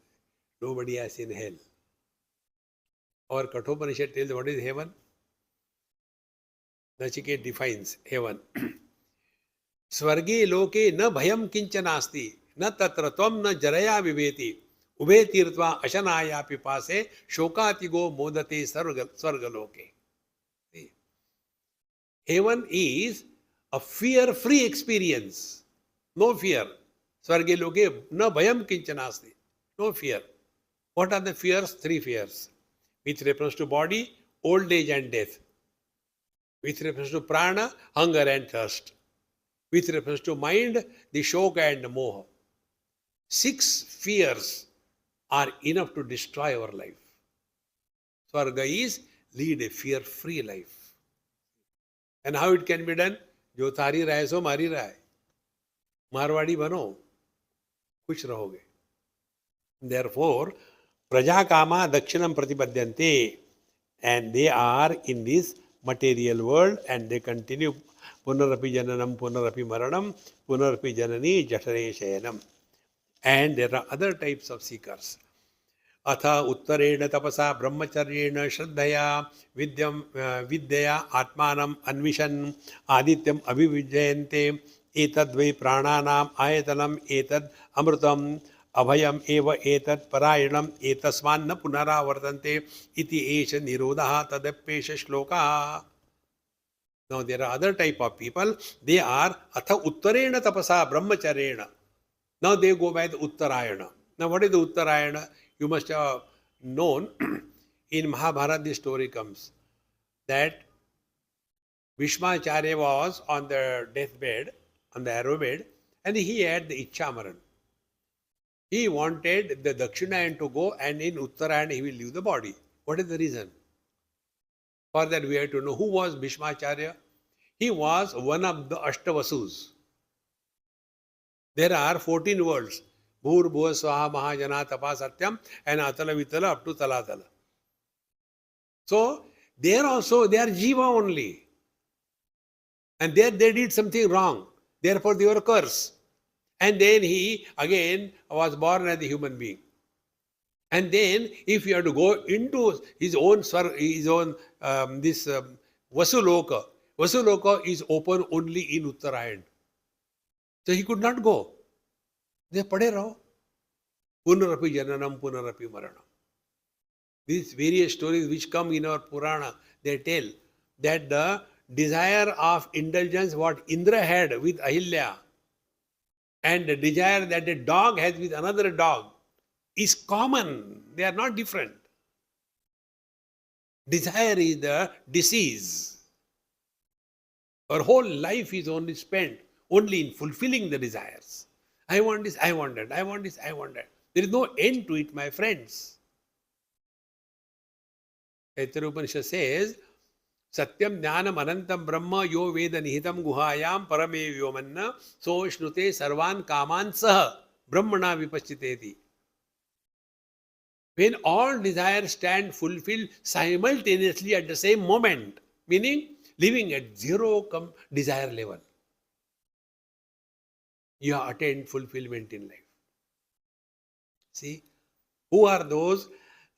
Nobody has seen hell. Our Prashnopanishad tells what is heaven. Nachiket defines heaven. Swarge loke na bhayam kinchanasti, na tatra tvam na jaraya viveti, ube tirtva ashanaya pipase, shokatigo modate swarga loke. Heaven is a fear-free experience. No fear. Swarge loke na bhayam kinchanasti. No fear. What are the fears? Three fears. With reference to body, old age and death. With reference to prana, hunger and thirst. With reference to mind, the shoka and moha. 6 fears are enough to destroy our life. Swarga is lead a fear-free life. And how it can be done? Jo tari rahe so mari rahe. Marwadi bano. Kuch rahoge. Therefore, Prajakama Dakshinam Pratipadyante, and they are in this material world and they continue Punarapi Jananam, Punarapi Maranam, Punarapi Janani, Jatare Shayanam. And there are other types of seekers. अथ उत्तरेण तपसा ब्रह्मचर्येण श्रद्धया विद्यया आत्मानम् अन्विषन् आदित्यम् अभिविजयन्ते एतद्वै प्राणानाम् आयतनम् एतद् अमृतम् अभयम् एव एतत् परायणम् एतस्मान्न पुनरावर्तन्ते इति एष निरोधः तदप्येष श्लोकः. Now there are other type of people. They are atha uttarena tapasa brahmacharyena. Now they go by the Uttarayana. Now what is the Uttarayana? You must have known in Mahabharata this story comes that Bhishmacharya was on the deathbed, on the arrow bed, and he had the Ichchamaran. He wanted the Dakshinayana to go, and in Uttarayana he will leave the body. What is the reason? For that we have to know who was Bhishmacharya. He was one of the Ashtavasus. There are 14 worlds. Bhur, Bhuva, Swaha, Mahajana, Tapa, Satyam, and Atala, Vitala up to Talatala. So, there also, they are Jiva only. And there they did something wrong. Therefore, they were cursed. And then he, again, was born as a human being. And then, if you have to go into his own Vasuloka, Vasuloka is open only in Uttarayan. So he could not go. They pade raho. Punarapi jananam, punarapi maranam. These various stories which come in our Purana, they tell that the desire of indulgence what Indra had with Ahilya and the desire that a dog has with another dog is common. They are not different. Desire is the disease. Our whole life is only spent only in fulfilling the desires. I want this, I want that, I want this, I want that. There is no end to it, my friends. Upanishad says, Satyam Jnanam Anantam Brahma Yo Veda Nihitam Guhayam Parame Vyomanna So Shnute Sarvan Kaman Saha Brahmana Vipaschiteti. When all desires stand fulfilled simultaneously at the same moment, meaning living at zero desire level, you have attained fulfillment in life. See, who are those?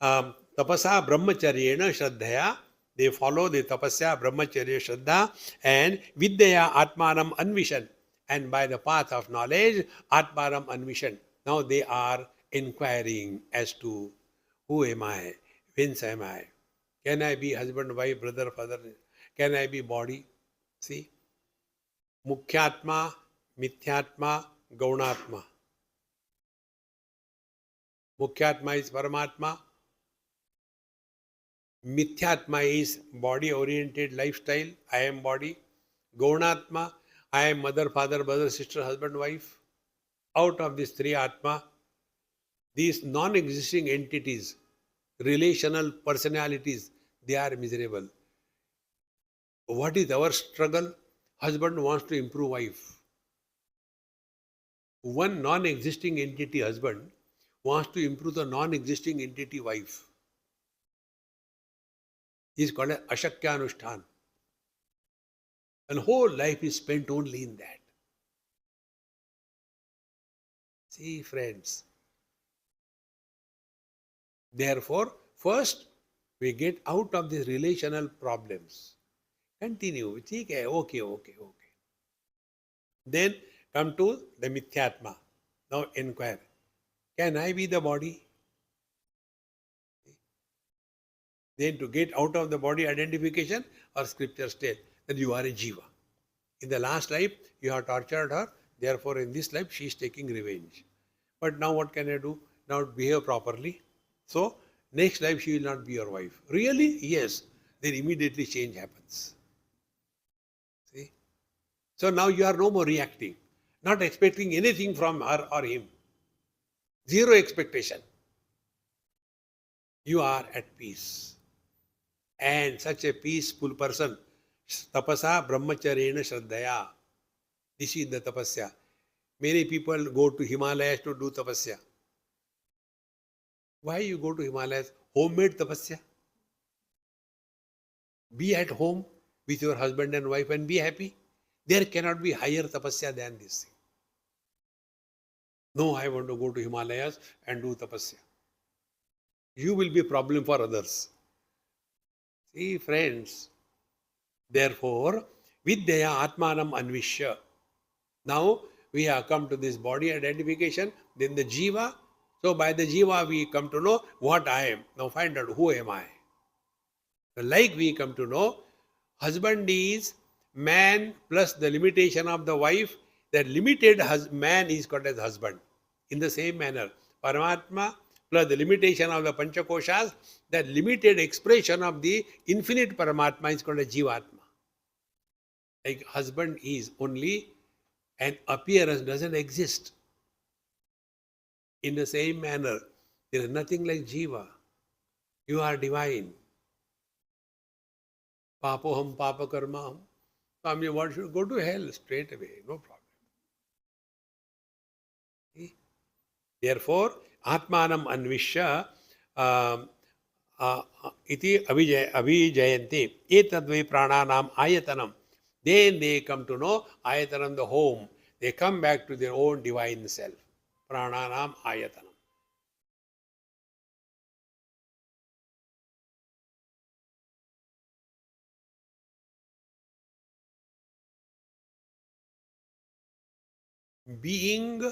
Tapasa brahmacharyena shraddhaya. They follow the tapasya, brahmacharya, shraddha, and vidyaya atmanam anvishan. And by the path of knowledge, atmanam anvishan. Now they are inquiring as to who am I? Whence am I? Can I be husband, wife, brother, father? Can I be body? See? Mukhyatma, Mithyatma, Gaunatma. Mukhyatma is Paramatma. Mithyatma is body-oriented lifestyle. I am body. Gaunatma, I am mother, father, brother, sister, husband, wife. Out of these three Atma, these non-existing entities, relational personalities, they are miserable. What is our struggle? Husband wants to improve wife. One non-existing entity husband wants to improve the non-existing entity wife. He is called Ashakyanushthan. And whole life is spent only in that. See, friends. Therefore, first we get out of these relational problems. Continue. Okay. Then come to the Mithyatma. Now inquire. Can I be the body? Then to get out of the body identification, our scriptures tell that you are a jiva. In the last life, you have tortured her. Therefore, in this life, she is taking revenge. But now what can I do? Now behave properly. So, next life she will not be your wife. Really? Yes. Then immediately change happens. See? So now you are no more reacting. Not expecting anything from her or him. Zero expectation. You are at peace. And such a peaceful person, tapasa brahmacharyena shraddhaya. This is the tapasya. Many people go to Himalayas to do tapasya. Why you go to Himalayas? Homemade tapasya. Be at home with your husband and wife and be happy. There cannot be higher tapasya than this thing. No, I want to go to Himalayas and do tapasya. You will be a problem for others. See, friends, therefore, Vidyaya Atmanam Anvishya. Now we have come to this body identification, then the Jiva. So by the Jiva we come to know what I am. Now find out who am I. Like we come to know, husband is man plus the limitation of the wife. That limited man is called as husband. In the same manner, Paramatma plus the limitation of the Panchakoshas, that limited expression of the infinite Paramatma is called as Jivatma. Like husband is only an appearance, doesn't exist. In the same manner, there is nothing like Jiva. You are divine. Papoham, papakarmaham. I mean, what should go to hell straight away? No problem. See? Therefore, Atmanam Anvishya iti avijayanti. Etadvai prananam ayatanam. Then they come to know ayatanam, the home. They come back to their own divine self. Prananam ayatanam. Being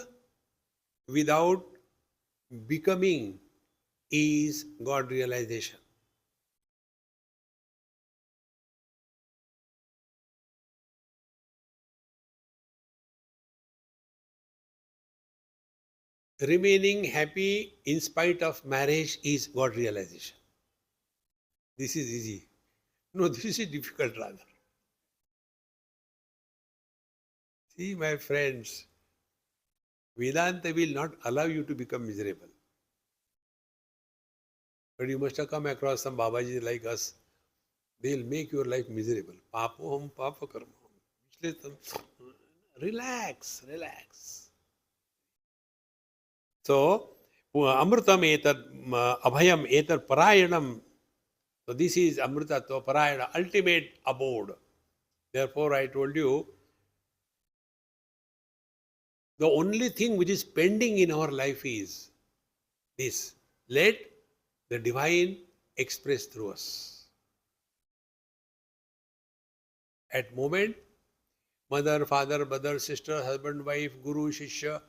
without becoming is God realization. Remaining happy in spite of marriage is God realization. This is easy. No, this is difficult rather. See, my friends, Vedanta will not allow you to become miserable. But you must have come across some Babajis like us. They'll make your life miserable. Papoham, papakarmaham. Relax, relax. So, Amrutam etat abhayam etat parayanam. So this is Amritattva Parayana, ultimate abode. Therefore, I told you, the only thing which is pending in our life is this. Let the divine express through us. At moment, mother, father, brother, sister, husband, wife, guru, shishya,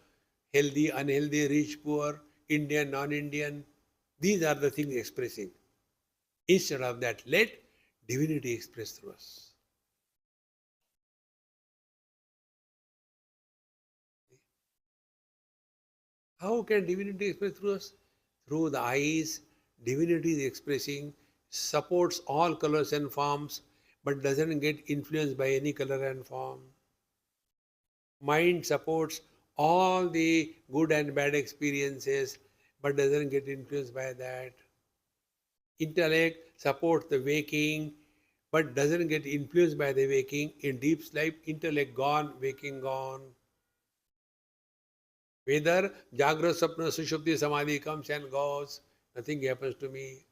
healthy, unhealthy, rich, poor, Indian, non-Indian, these are the things expressing. Instead of that, let divinity express through us. How can divinity express through us? Through the eyes, divinity is expressing, supports all colors and forms, but doesn't get influenced by any color and form. Mind supports all the good and bad experiences, but doesn't get influenced by that. Intellect supports the waking, but doesn't get influenced by the waking. In deep sleep, intellect gone, waking gone. Whether Jagra, Sapna, Sushupti, Samadhi comes and goes, nothing happens to me.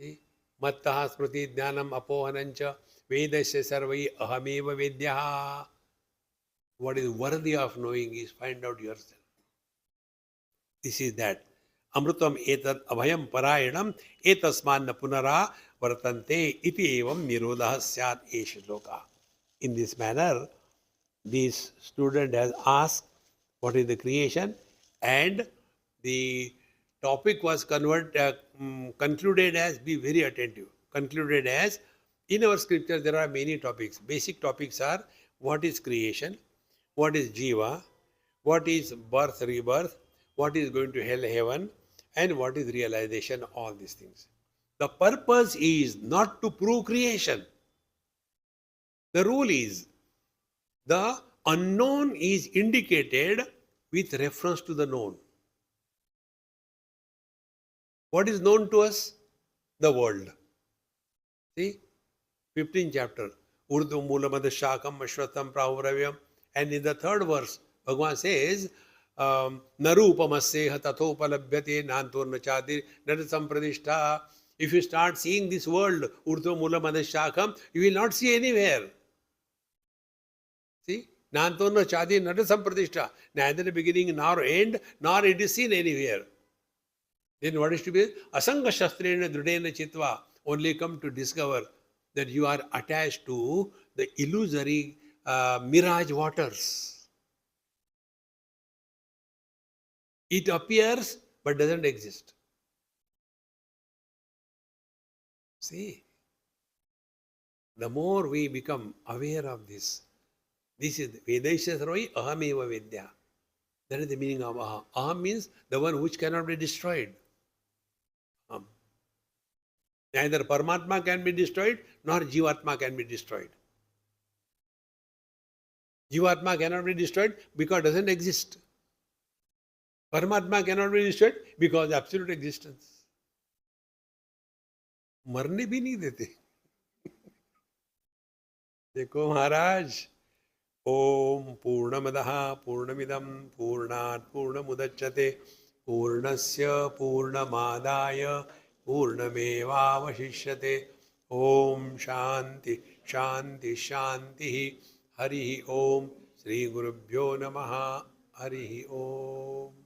See? Mattaha Smriti Jnanam Apohanancha Vedasya Sarvai Ahameva Vedyaha. What is worthy of knowing is find out yourself. This is that. Amrutam etat abhayam parayanam etasmanna punara vartante iti evam nirodha syat eshloka. In this manner, this student has asked what is the creation, and the topic was concluded as, be very attentive, concluded as, in our scripture there are many topics. Basic topics are what is creation, what is jiva, what is birth, rebirth, what is going to hell, heaven, and what is realization, all these things. The purpose is not to prove creation. The rule is the unknown is indicated with reference to the known. What is known to us? The world. See, 15th chapter. Urdu Mulamadashakam Ashwatam Prahuravyam. And in the third verse, Bhagavan says, Narupamasseha tathopalabhyate nantor nachadi naratam pradishta. If you start seeing this world, Urdu Mulamadashakam, you will not see anywhere. See? Nantorna chadi nata sampradishta. Neither the beginning nor end, nor it is seen anywhere. Then what is to be? Asanga shastrena drudena chitva. Only come to discover that you are attached to the illusory mirage waters. It appears but doesn't exist. See, the more we become aware of this is Vedaisya Sarvai Ahameva Vidya. That is the meaning of Aham. Aham means the one which cannot be destroyed. Aham. Neither Paramatma can be destroyed, nor Jivatma can be destroyed. Jivatma cannot be destroyed because it doesn't exist. Paramatma cannot be destroyed because absolute existence. मरने भी नहीं देते. देखो महाराज, ओम पूर्णमदः पूर्णमिदं पूर्णात् पूर्णमुदच्यते पूर्णस्य पूर्णमादाय पूर्णमेवावशिष्यते. ओम शांति शांति शांति. हरि ओम. श्री गुरुभ्यो नमः. हरि ओम.